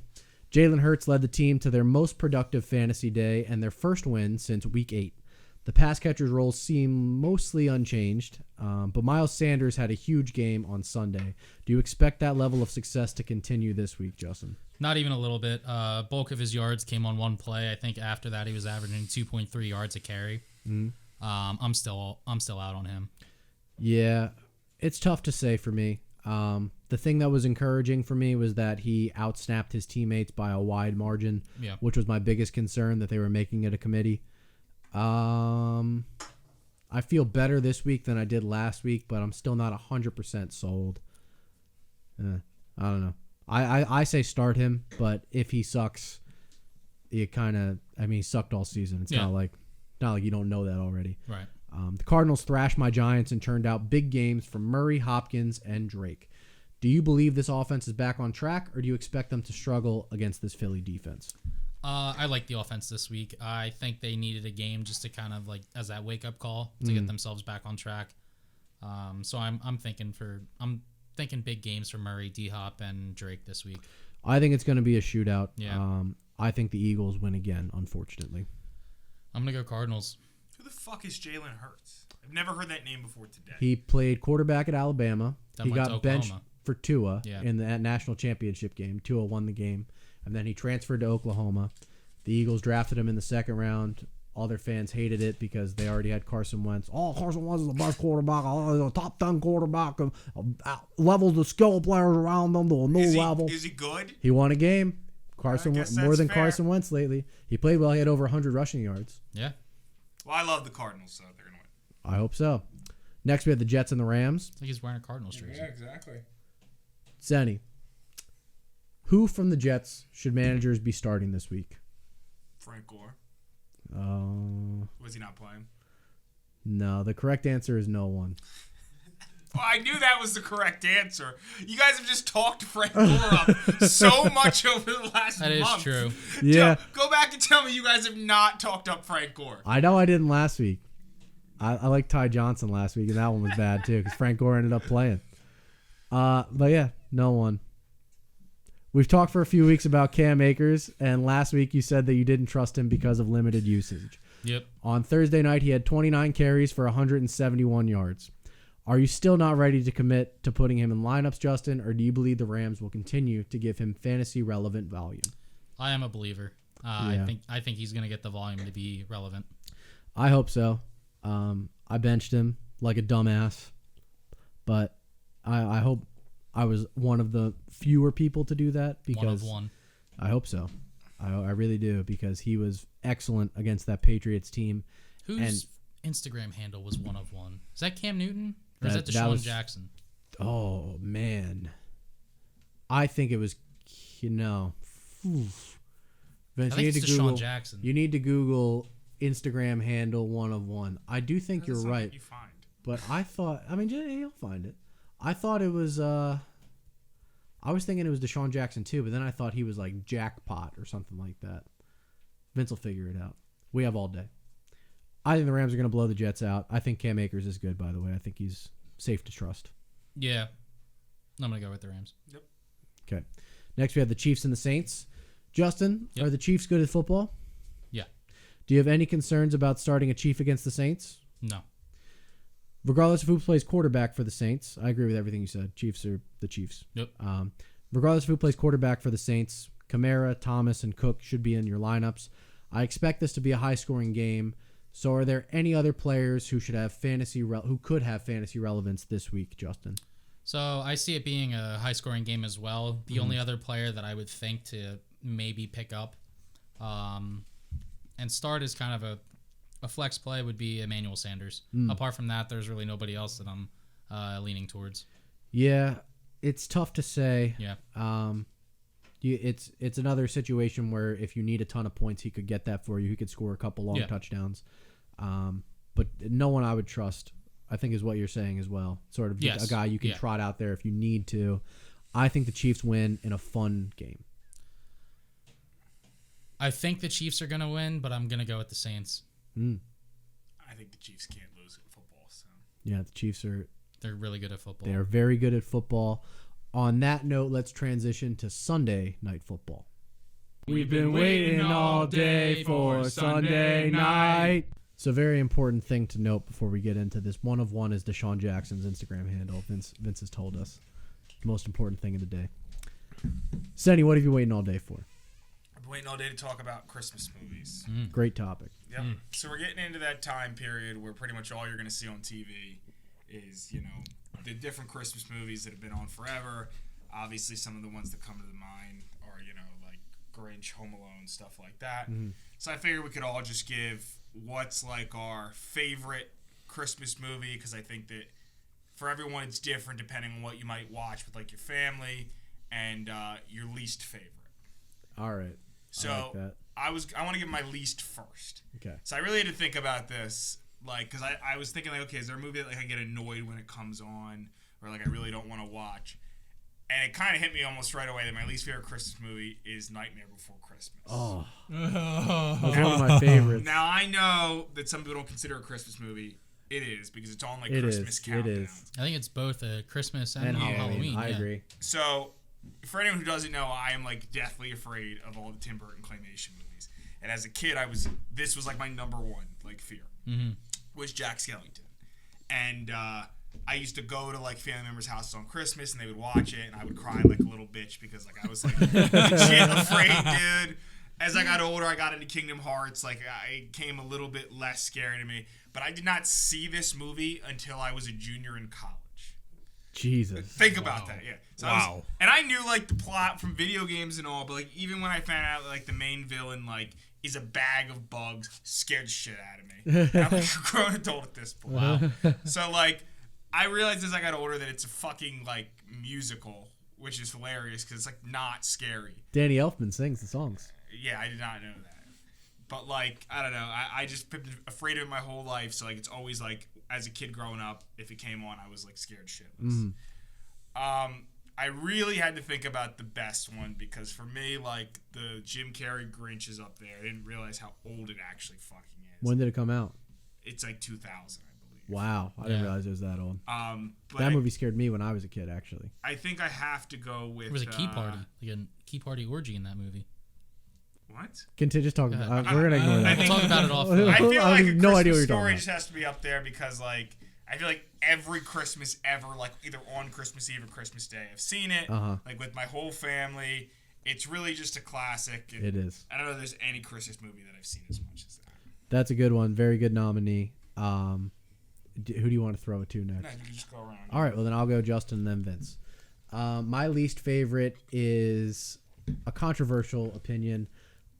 Jalen Hurts led the team to their most productive fantasy day and their first win since Week 8. The pass catcher's roles seem mostly unchanged, but Miles Sanders had a huge game on Sunday. Do you expect that level of success to continue this week, Justin? Not even a little bit. Bulk of his yards came on one play. I think after that he was averaging 2.3 yards a carry. Mm-hmm. I'm still out on him. Yeah, it's tough to say for me. The thing that was encouraging for me was that he outsnapped his teammates by a wide margin, which was my biggest concern, that they were making it a committee. I feel better this week than I did last week, but I'm still not 100% sold. I don't know. I say start him, but if he sucks, he sucked all season. It's not like you don't know that already. Right. The Cardinals thrashed my Giants and turned out big games from Murray, Hopkins, and Drake. Do you believe this offense is back on track, or do you expect them to struggle against this Philly defense? I like the offense this week. I think they needed a game just to kind of like as that wake up call to get themselves back on track. So I'm thinking big games for Murray, D-Hop, and Drake this week. I think it's going to be a shootout. Yeah. I think the Eagles win again, unfortunately. I'm gonna go Cardinals. Who the fuck is Jalen Hurts? I've never heard that name before today. He played quarterback at Alabama. Then He went to got benched Oklahoma. for Tua Yeah. in that national championship game. Tua won the game. And then he transferred to Oklahoma. The Eagles drafted him in the second round. All their fans hated it because they already had Carson Wentz. Oh, Carson Wentz is the best quarterback. The top 10 quarterback. Levels the skill players around them to a new level. Is he good? He won a game. I guess More that's than fair. Carson Wentz lately. He played well. He had over 100 rushing yards. Yeah. Well, I love the Cardinals, so they're going to win. I hope so. Next, we have the Jets and the Rams. I think he's wearing a Cardinals jersey. exactly. Senni, who from the Jets should managers be starting this week? Frank Gore. Oh, Was he not playing? no. The correct answer is no one. Well, I knew that was the correct answer. You guys have just talked Frank Gore up so much over the last That month. is true. Yeah. Go back and tell me you guys have not talked up Frank Gore. I know I didn't last week. I liked Ty Johnson last week, and that one was bad too because Frank Gore ended up playing. But yeah, no one. We've talked for a few weeks about Cam Akers, and last week you said that you didn't trust him because of limited usage. Yep. On Thursday night, he had 29 carries for 171 yards. Are you still not ready to commit to putting him in lineups, Justin, or do you believe the Rams will continue to give him fantasy relevant volume? I am a believer. Yeah. I think he's gonna get the volume to be relevant. I hope so. I benched him like a dumbass, but I hope I was one of the fewer people to do that because One of one. I hope so. I really do because he was excellent against that Patriots team. Whose Instagram handle was one of one? Is that Cam Newton? Or is that That Deshaun was- Jackson? Oh man, I think it was Vince, I think it's Deshaun Jackson. You need to Google Instagram handle one of one. I do think you're That's something right, You find. but I thought you'll find it. I thought it was I was thinking it was Deshaun Jackson too, but then I thought he was like Jackpot or something like that. Vince will figure it out. We have all day. I think the Rams are going to blow the Jets out. I think Cam Akers is good, by the way. I think he's safe to trust. Yeah. I'm gonna go with the Rams. Okay. Next, we have the Chiefs and the Saints. Justin, Yep. are the Chiefs good at football? Yeah. Do you have any concerns about starting a Chief against the Saints? No. Regardless of who plays quarterback for the Saints, I agree with everything you said. Chiefs are the Chiefs. Yep. Regardless of who plays quarterback for the Saints, Kamara, Thomas, and Cook should be in your lineups. I expect this to be a high-scoring game. So, are there any other players who should have who could have fantasy relevance this week, Justin? So I see it being a high-scoring game as well. The only other player that I would think to maybe pick up and start as kind of a flex play would be Emmanuel Sanders. Apart from that, there's really nobody else that I'm leaning towards. Yeah, it's tough to say. Yeah. It's another situation where if you need a ton of points, he could get that for you. He could score a couple long touchdowns. But no one I would trust, I think, is what you're saying as well. Sort of a guy you can trot out there if you need to. I think the Chiefs win in a fun game. I think the Chiefs are going to win, but I'm going to go with the Saints. I think the Chiefs can't lose at football. So Yeah, the Chiefs They're really good at football. they are very good at football. On that note, let's transition to Sunday Night Football. We've been waiting all day for Sunday night. So, very important thing to note before we get into this. One of one is Deshaun Jackson's Instagram handle. Vince has told us. The most important thing of the day. Senni, what have you waiting all day for? I've been waiting all day to talk about Christmas movies. Great topic. Yep. So we're getting into that time period where pretty much all you're going to see on TV is, the different Christmas movies that have been on forever. Obviously, some of the ones that come to the mind are, like Grinch, Home Alone, stuff like that. So I figured we could all just give what's like our favorite Christmas movie, because I think that for everyone it's different depending on what you might watch with like your family and your least favorite. All right. So I like that. I want to give my least first. Okay. So I really had to think about this, like, because I was thinking, like, okay, is there a movie that like I get annoyed when it comes on, or like I really don't want to watch? And it kind of hit me almost right away that my least favorite Christmas movie is Nightmare Before Christmas. Oh. That's one of my favorites. Now I know that some people don't consider it a Christmas movie. It is, because it's on like It Christmas is. countdown. It is. I think it's both a Christmas and, And Halloween. I yeah. agree. So, for anyone who doesn't know, I am like deathly afraid of all the Tim Burton claymation movies. And as a kid, this was like my number one like fear, was Jack Skellington. And I used to go to like family members' houses on Christmas, and they would watch it, and I would cry like a little bitch because like I was like legit afraid, dude. As I got older, I got into Kingdom Hearts. Like, it came a little bit less scary to me. But I did not see this movie until I was a junior in college. Jesus. Think about that, yeah. So and I knew like the plot from video games and all, but like even when I found out like the main villain like is a bag of bugs, scared shit out of me. And I'm like a grown adult at this point. Wow. So like I realized as I got older that it's a fucking like musical, which is hilarious because it's like not scary. Danny Elfman sings the songs. Yeah, I did not know that. But like I don't know, I just been afraid of it my whole life. So like it's always like as a kid growing up, if it came on, I was like scared shitless. I really had to think about the best one because for me, like the Jim Carrey Grinch is up there. I didn't realize how old it actually fucking is. When did it come out? It's like 2000, I believe. Wow. I didn't realize it was that old. But That movie scared me when I was a kid, actually. I think I have to go with. There was a key party, like a key party orgy in that movie. What? Continue just talking. Go ahead. We're gonna ignore that. We'll talk about it off. I feel I like have a no Christmas idea what you're talking Story about. just has to be up there because like I feel like every Christmas ever, like either on Christmas Eve or Christmas Day, I've seen it. Like with my whole family. It's really just a classic. It is. I don't know if there's any Christmas movie that I've seen as much as that. That's a good one. Very good nominee. Who do you want to throw it to next? No, you can just go around. All right. Well, then I'll go Justin, then Vince. My least favorite is a controversial opinion.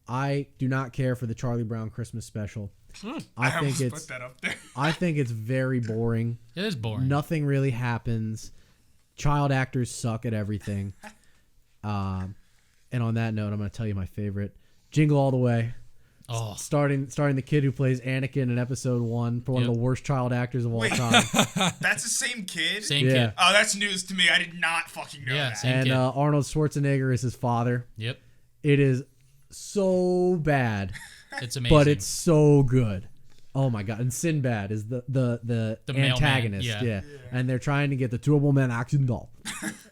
I do not care for the Charlie Brown Christmas special. I think almost it's put that up there. I think it's very boring. It is boring. Nothing really happens. Child actors suck at everything. And on that note, I'm going to tell you my favorite. Jingle All the Way. Oh, Starting the kid who plays Anakin in episode 1 for one of the worst child actors of all Wait. time. That's the same kid? same Yeah. kid. Oh, that's news to me. I did not fucking know Yeah, that. same And kid. Arnold Schwarzenegger is his father. Yep, It is so bad, it's amazing. but it's so good. Oh my god! And Sinbad is the mailman, antagonist. yeah. Yeah. And they're trying to get the Turbo Man action doll.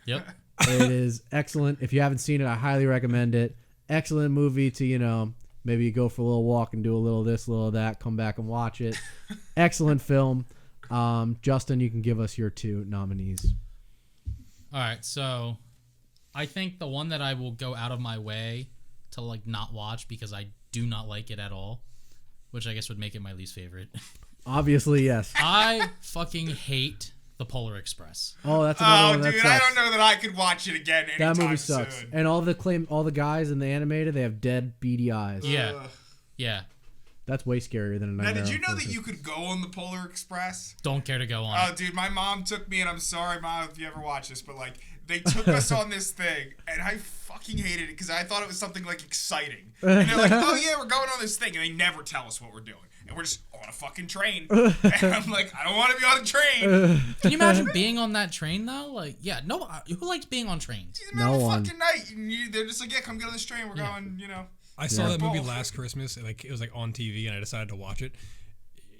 Yep. It is excellent. If you haven't seen it, I highly recommend it. Excellent movie to, maybe you go for a little walk and do a little this, a little that, come back and watch it. Excellent film. Justin, you can give us your 2 nominees. All right, so I think the one that I will go out of my way to not watch because I do not like it at all, which I guess would make it my least favorite. Obviously, yes. I fucking hate The Polar Express. Oh, that's another one that dude, sucks. I don't know that I could watch it again anytime That movie sucks. soon. And all the guys in the animated, they have dead, beady eyes. Yeah. Ugh. Yeah. That's way scarier than a Now, Nightmare did you on know that Christmas. you could go on the Polar Express? Don't care to go on. Oh, dude, my mom took me, and I'm sorry, Mom, if you ever watch this, but they took us on this thing, and I fucking hated it because I thought it was something exciting. And they're like, "Oh yeah, we're going on this thing," and they never tell us what we're doing, and we're just on a fucking train. And I'm like, I don't want to be on a train. Can you imagine being on that train though? No, who likes being on trains? In the middle No of one. fucking night, and they're just like, "Yeah, come get on this train. We're going, I saw that movie Both. last Christmas. It was on TV, and I decided to watch it.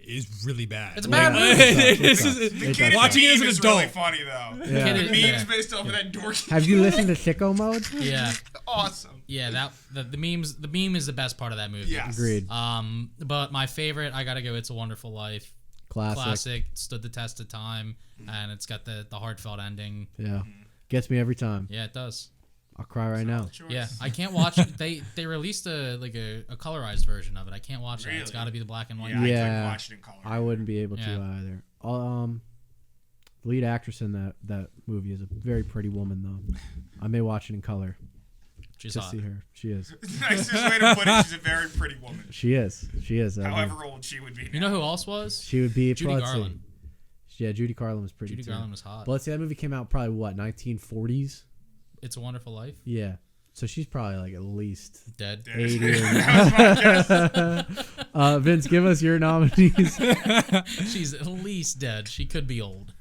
It's really bad. It's a bad movie. The kid Watching it as meme an is adult. really funny though. Yeah. The Kid- memes yeah. based off of that dorky. Have you listened to Sicko Mode? Yeah. Awesome. Yeah, the meme is the best part of that movie. Yes. Agreed. But my favorite, I gotta go. It's a Wonderful Life. Classic. Stood the test of time, and it's got the heartfelt ending. Yeah. Gets me every time. Yeah, it does. I'll cry right now. Choice. Yeah, I can't watch it. They released a colorized version of it. I can't watch it. It's Really? got to be the black and white. Yeah, I Yeah. couldn't watch it in color. I wouldn't be able to Yeah. either. The lead actress in that movie is a very pretty woman, though. I may watch it in color She's to hot. see her. She is. Nicest way to put it. She's a very pretty woman. She is. She is. I mean, However old she would be. You know who else was? she would be. Judy let's see. Garland. Yeah, Judy Garland was pretty. Judy too. Garland was hot. But let's see, that movie came out probably what 1940s. It's a Wonderful Life. Yeah. So she's probably at least Dead. 80. That was my guess. Vince, give us your nominees. She's at least dead. She could be old.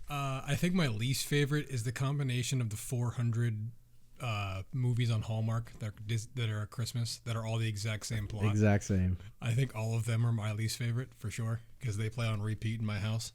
I think my least favorite is the combination of the 400 movies on Hallmark that are at Christmas that are all the exact same plot. Exact same. I think all of them are my least favorite for sure because they play on repeat in my house.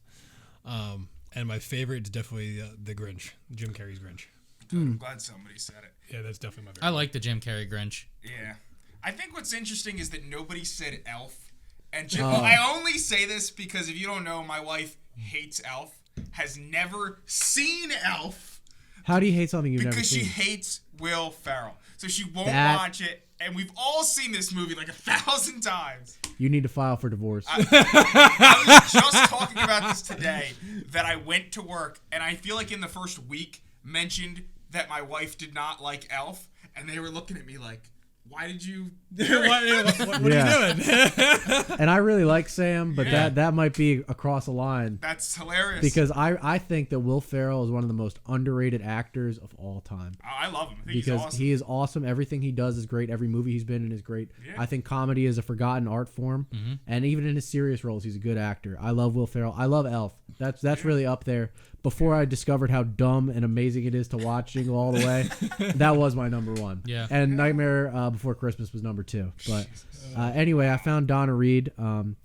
And my favorite is definitely the Grinch, Jim Carrey's Grinch. I'm glad somebody said it. Yeah, that's definitely my favorite. I like the Jim Carrey Grinch. Yeah. I think what's interesting is that nobody said Elf. And I only say this because if you don't know, my wife hates Elf, has never seen Elf How do you hate something you've never because she seen? hates Will Ferrell. So she won't That- watch it. And we've all seen this movie 1,000 times. You need to file for divorce. I was just talking about this today that I went to work and I feel like in the first week mentioned that my wife did not like Elf, and they were looking at me like, "Why did you?" what are Yeah. you doing? And I really like Sam, but Yeah. that might be across a line. That's hilarious. Because I think that Will Ferrell is one of the most underrated actors of all time. I love him. I think Because he's awesome. he is awesome. Everything he does is great. Every movie he's been in is great. Yeah. I think comedy is a forgotten art form. And even in his serious roles, he's a good actor. I love Will Ferrell. I love Elf. That's really up there. Before I discovered how dumb and amazing it is to watch Jingle All the Way, that was my number one. Yeah. And Nightmare Before Christmas was number two. But anyway, I found Donna Reed.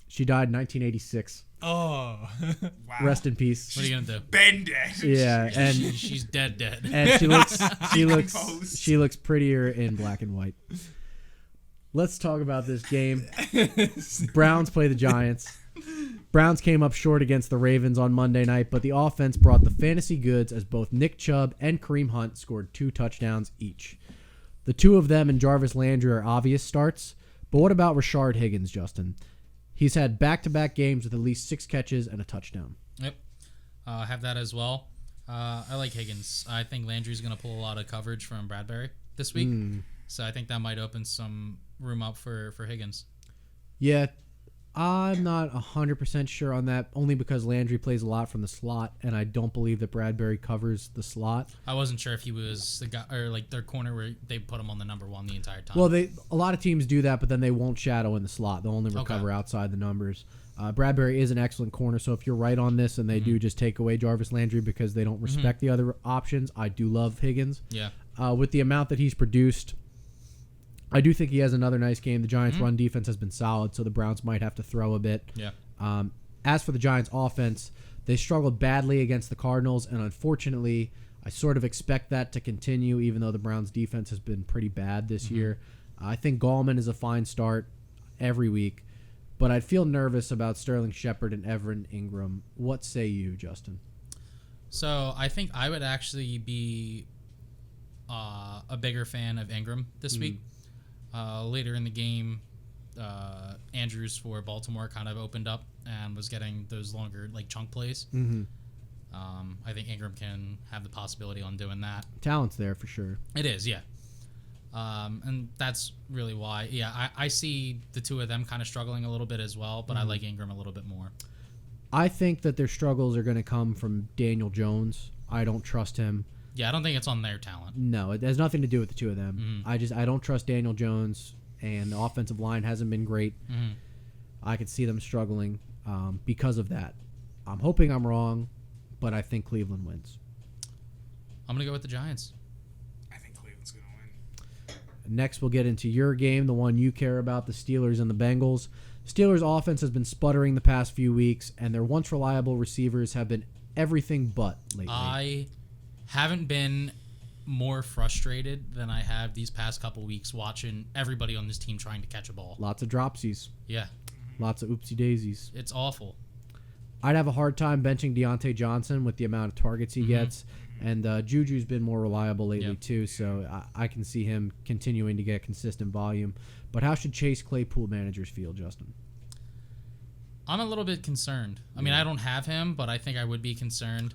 She died in 1986. Oh. Wow. Rest in peace. What are you gonna do? Ben dead. Yeah, and She's dead. and Decomposed. she looks prettier in black and white. Let's talk about this game. Browns play the Giants. Browns came up short against the Ravens on Monday night, but the offense brought the fantasy goods as both Nick Chubb and Kareem Hunt scored 2 touchdowns each. The two of them and Jarvis Landry are obvious starts, but what about Rashard Higgins, Justin? He's had back-to-back games with at least 6 catches and a touchdown. Yep. I have that as well. I like Higgins. I think Landry's going to pull a lot of coverage from Bradbury this week. So I think that might open some room up for Higgins. Yeah, I'm not 100% sure on that, only because Landry plays a lot from the slot, and I don't believe that Bradbury covers the slot. I wasn't sure if he was the guy or their corner where they put him on the number 1 the entire time. Well, a lot of teams do that, but then they won't shadow in the slot. They'll only recover outside the numbers. Bradbury is an excellent corner, so if you're right on this and they do just take away Jarvis Landry because they don't respect the other options, I do love Higgins. Yeah. With the amount that he's produced, I do think he has another nice game. The Giants' run defense has been solid, so the Browns might have to throw a bit. Yeah. As for the Giants' offense, they struggled badly against the Cardinals, and unfortunately, I sort of expect that to continue, even though the Browns' defense has been pretty bad this year. I think Gallman is a fine start every week, but I'd feel nervous about Sterling Shepard and Everett Ingram. What say you, Justin? So I think I would actually be a bigger fan of Ingram this week. Later in the game, Andrews for Baltimore kind of opened up and was getting those longer chunk plays. I think Ingram can have the possibility on doing that. Talent's there for sure. It is, yeah. And that's really why. Yeah, I see the two of them kind of struggling a little bit as well, but I like Ingram a little bit more. I think that their struggles are going to come from Daniel Jones. I don't trust him. Yeah, I don't think it's on their talent. No, it has nothing to do with the two of them. I don't trust Daniel Jones, and the offensive line hasn't been great. I could see them struggling because of that. I'm hoping I'm wrong, but I think Cleveland wins. I'm going to go with the Giants. I think Cleveland's going to win. Next, we'll get into your game, the one you care about, the Steelers and the Bengals. Steelers' offense has been sputtering the past few weeks, and their once reliable receivers have been everything but lately. I haven't been more frustrated than I have these past couple weeks watching everybody on this team trying to catch a ball. Lots of dropsies. Yeah. Lots of oopsie daisies. It's awful. I'd have a hard time benching Deontay Johnson with the amount of targets he gets. And Juju's been more reliable lately, too, so I can see him continuing to get consistent volume. But how should Chase Claypool managers feel, Justin? I'm a little bit concerned. I mean, I don't have him, but I think I would be concerned.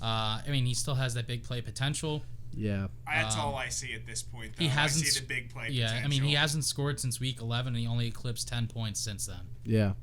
I mean, he still has that big play potential. Yeah. That's all I see at this point, though. He hasn't. I see the big play Yeah, potential. I mean, he hasn't scored since week 11, and he only eclipsed 10 points since then. Yeah.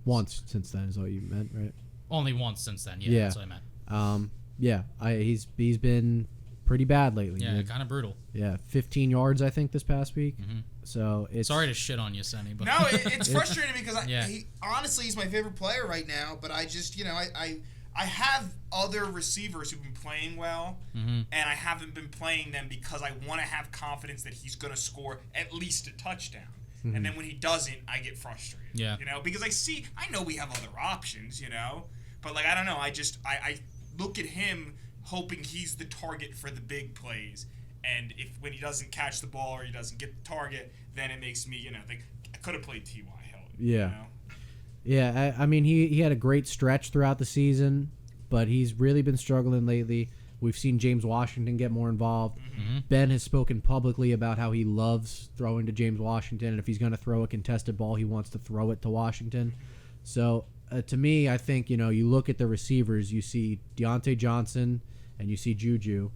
Once since then is what you meant, right? Only once since then. Yeah, that's what I meant. Yeah, he's been pretty bad lately. Yeah, kind of brutal. Yeah, 15 yards I think this past week. So it's sorry to shit on you, Senni, but No, it's frustrating because Yeah. honestly, he's my favorite player right now. But I just, I have other receivers who've been playing well, and I haven't been playing them because I want to have confidence that he's going to score at least a touchdown. And then when he doesn't, I get frustrated. Yeah. Because I know we have other options, but I don't know. I look at him hoping he's the target for the big plays. And when he doesn't catch the ball or he doesn't get the target, then it makes me, think I could have played T.Y. Hilton. Yeah. Yeah, I mean, he had a great stretch throughout the season, but he's really been struggling lately. We've seen James Washington get more involved. Ben has spoken publicly about how he loves throwing to James Washington, and if he's going to throw a contested ball, he wants to throw it to Washington. So, to me, I think, you look at the receivers, you see Deontay Johnson and you see Juju,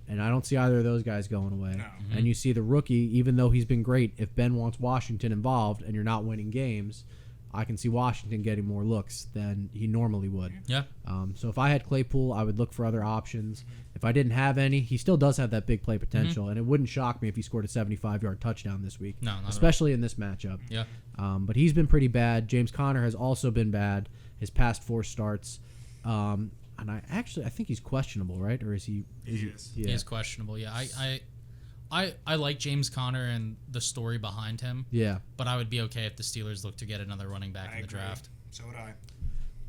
and I don't see either of those guys going away. No. And you see the rookie, even though he's been great, if Ben wants Washington involved and you're not winning games, I can see Washington getting more looks than he normally would. yeah. So if I had Claypool, I would look for other options. If I didn't have any, he still does have that big play potential, and it wouldn't shock me if he scored a 75-yard touchdown this week, No, not especially in this matchup. Yeah. But he's been pretty bad. James Conner has also been bad his past 4 starts. And I think he's questionable, right? Or is he? He is. Yeah. He is questionable. Yeah, I like James Conner and the story behind him. Yeah. But I would be okay if the Steelers look to get another running back I in the agree. draft. So would I.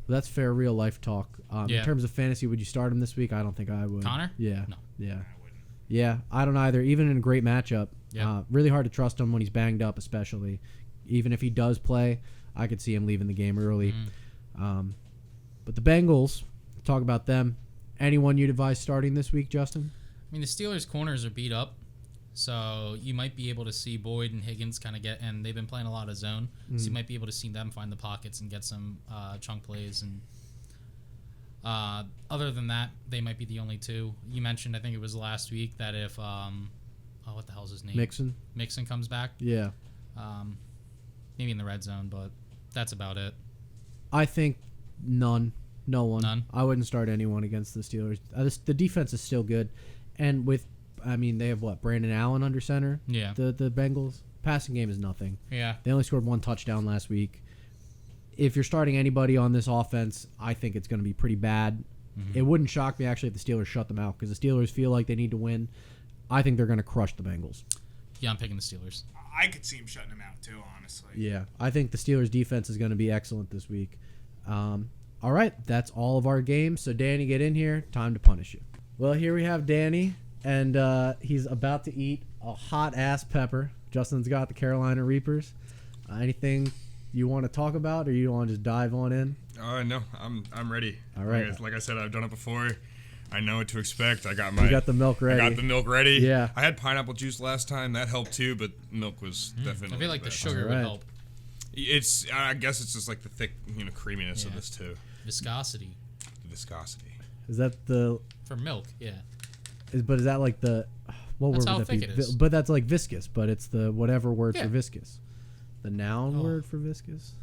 Well, that's fair real life talk. Yeah. In terms of fantasy, would you start him this week? I don't think I would. Connor? Yeah. No. Yeah. I wouldn't. Yeah, I don't either. Even in a great matchup, Yeah. really hard to trust him when he's banged up, especially. Even if he does play, I could see him leaving the game early. But the Bengals, talk about them. Anyone you'd advise starting this week, Justin? I mean, the Steelers' corners are beat up, so you might be able to see Boyd and Higgins kind of get, and they've been playing a lot of zone, so you might be able to see them find the pockets and get some chunk plays. And other than that, they might be the only two. You mentioned, I think it was last week, that if what the hell's his name? Mixon comes back. Yeah. Maybe in the red zone, but that's about it. I think none. No one. None? I wouldn't start anyone against the Steelers. The defense is still good. And they have what? Brandon Allen under center? Yeah. The Bengals? Passing game is nothing. Yeah. They only scored 1 touchdown last week. If you're starting anybody on this offense, I think it's going to be pretty bad. It wouldn't shock me, actually, if the Steelers shut them out, because the Steelers feel like they need to win. I think they're going to crush the Bengals. Yeah, I'm picking the Steelers. I could see him shutting him out too, honestly. Yeah, I think the Steelers' defense is going to be excellent this week. All right, that's all of our games. So, Danny, get in here. Time to punish you. Well, here we have Danny, and he's about to eat a hot-ass pepper. Justin's got the Carolina Reapers. Anything you want to talk about, or you want to just dive on in? No, I'm ready. All right. Like I said, I've done it before. I know what to expect. You got the milk ready. I got the milk ready. Yeah. I had pineapple juice last time. That helped too, but milk was definitely. I feel like the best. sugar would help. I guess it's just like the thick, creaminess of this too. Viscosity. The viscosity. Is that the? For milk, yeah. But is that like the? What That's word how would that thick be? it is. But that's like viscous. But it's the whatever word Yeah. for viscous. The noun Oh. word for viscous.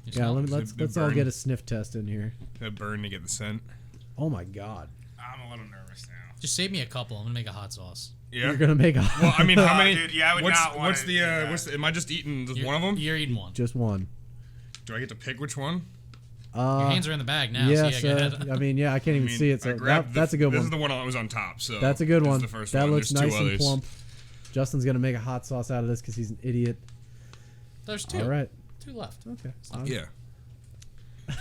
You Yeah, smell? let's all get a sniff test in here. That burn to get the scent. Oh my god. I'm a little nervous now. Just save me a couple. I'm gonna make a hot sauce. Yeah. You're gonna make a Well, I mean, how many? Dude, yeah, I would what's not want what's to the? do that. What's the, am I just eating just You're- one of them? You're eating one. just one. Do I get to pick which one? Your hands are in the bag now. Yeah, so yeah, go ahead. I mean, yeah, I can't even see it. I So grabbed that's a good This one. is the one that was on top. So That's a good this one. Is the first That one. looks There's nice two and others. plump. Justin's gonna make a hot sauce out of this because he's an idiot. There's two. All right. Two left. Okay. Yeah.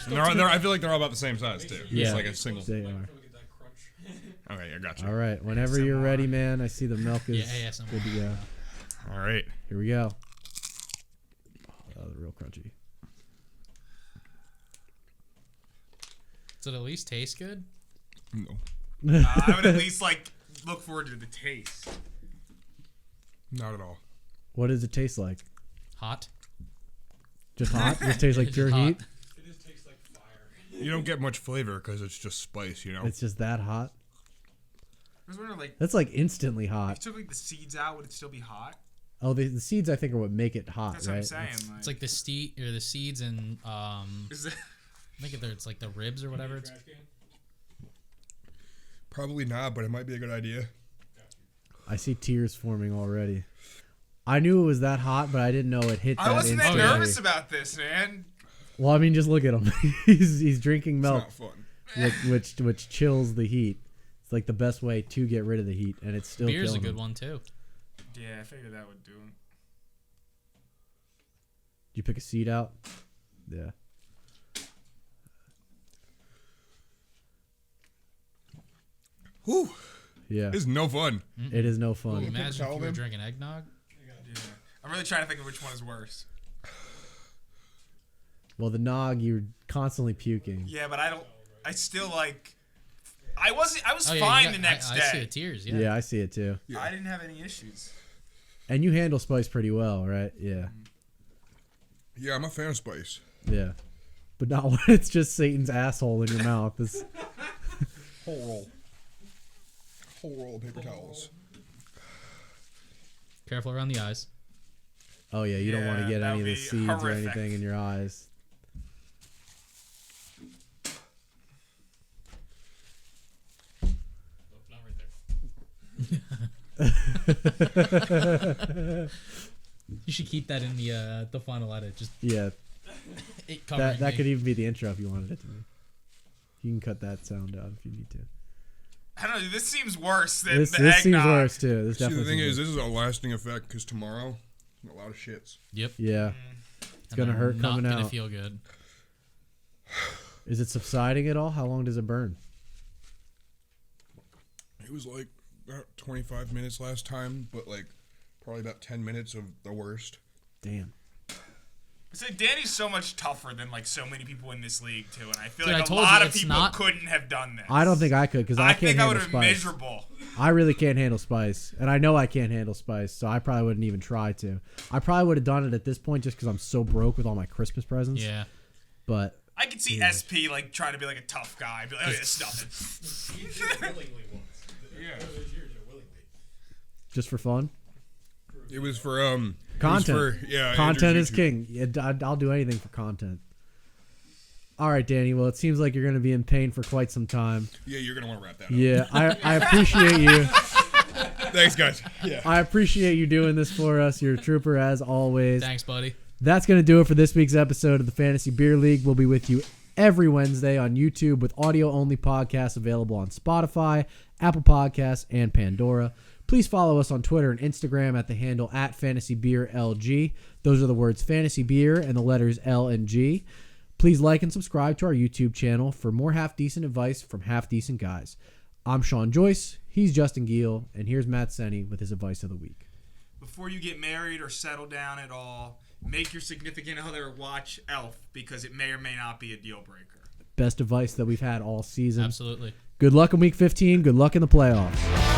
And I feel like they're all about the same size too. Yeah. It's like a single. They are. Okay, I got you. All right. Whenever you're ready, man. I see the milk is Yeah, ASMR. good to go. All right. Here we go. Oh, that was real crunchy. Does it at least taste good? No, I would at least look forward to the taste. not at all. What does it taste like? Hot. Just hot? Just tastes like Just pure hot. heat? It just tastes like fire. You don't get much flavor because it's just spice. It's just that hot? I was wondering, That's like instantly if hot. you took the seeds out, would it still be hot? Oh, the seeds I think are what make it hot, That's right? what I'm saying. It's like the seeds and Is it, I think it's like the ribs or whatever. It's Probably not, but it might be a good idea. I see tears forming already. I knew it was that hot, but I didn't know it hit that I wasn't that instantly. nervous about this, man. Well, I mean, just look at him. he's drinking milk, It's not fun. which chills the heat. It's like the best way to get rid of the heat, and it's still beer's a killing good him. one too. Yeah, I figured that would do it. Did you pick a seed out? Yeah. Whew. Yeah. This is no fun. It is no fun. Imagine if towel you were then? drinking eggnog. Yeah. I'm really trying to think of which one is worse. Well, the nog, you're constantly puking. Yeah, but I still I was Oh, yeah, fine you the got- next I day. see the tears. Yeah. Yeah, I see it too. I didn't have any issues. And you handle spice pretty well, right? Yeah. Yeah, I'm a fan of spice. Yeah. But not when it's just Satan's asshole in your mouth. It's, Whole roll of paper towels. Careful around the eyes. oh, yeah, you don't want to Yeah, get that any of would the be seeds or horrific. anything in your eyes. Not right there. You should keep that in the final edit. Just Yeah, it covering that me. could even be the intro if you wanted it to be. You can cut that sound out if you need to. I don't know. This seems worse than This the eggnog. seems worse, too. This See, definitely the thing seems is, worse. this is a lasting effect because tomorrow, a lot of shits. Yep. Yeah. It's going to And hurt I'm coming not gonna out. feel good. Is it subsiding at all? How long does it burn? It was like about 25 minutes last time, but like probably about 10 minutes of the worst. Damn. So Danny's so much tougher than so many people in this league too, and I feel Dude, I like a told lot you, of it's people not- couldn't have done this. I don't think I could because I I can't think I would handle have been spice. miserable. I really can't handle spice, and I know I can't handle spice, so I probably wouldn't even try to. I probably would have done it at this point just because I'm so broke with all my Christmas presents. Yeah. But I could see SP trying to be like a tough guy, be like, oh, yeah, it's nothing. just for fun, It was for content. It was for, yeah, Content Andrew's is YouTube. king. Yeah, I'll do anything for content. All right, Danny. Well, it seems like you're going to be in pain for quite some time. Yeah, you're gonna want to wrap that up. Yeah, I appreciate you. Thanks, guys. Yeah. I appreciate you doing this for us. You're a trooper as always. Thanks, buddy. That's going to do it for this week's episode of the Fantasy Beer League. We'll be with you every Wednesday on YouTube with audio-only podcasts available on Spotify, Apple Podcasts, and Pandora. Please follow us on Twitter and Instagram at the handle @FantasyBeerLG. Those are the words Fantasy Beer and the letters L and G. Please like and subscribe to our YouTube channel for more half-decent advice from half-decent guys. I'm Sean Joyce. He's Justin Giel. And here's Matt Senni with his advice of the week. Before you get married or settle down at all, make your significant other watch Elf because it may or may not be a deal breaker. Best advice that we've had all season. Absolutely. Good luck in week 15. Good luck in the playoffs.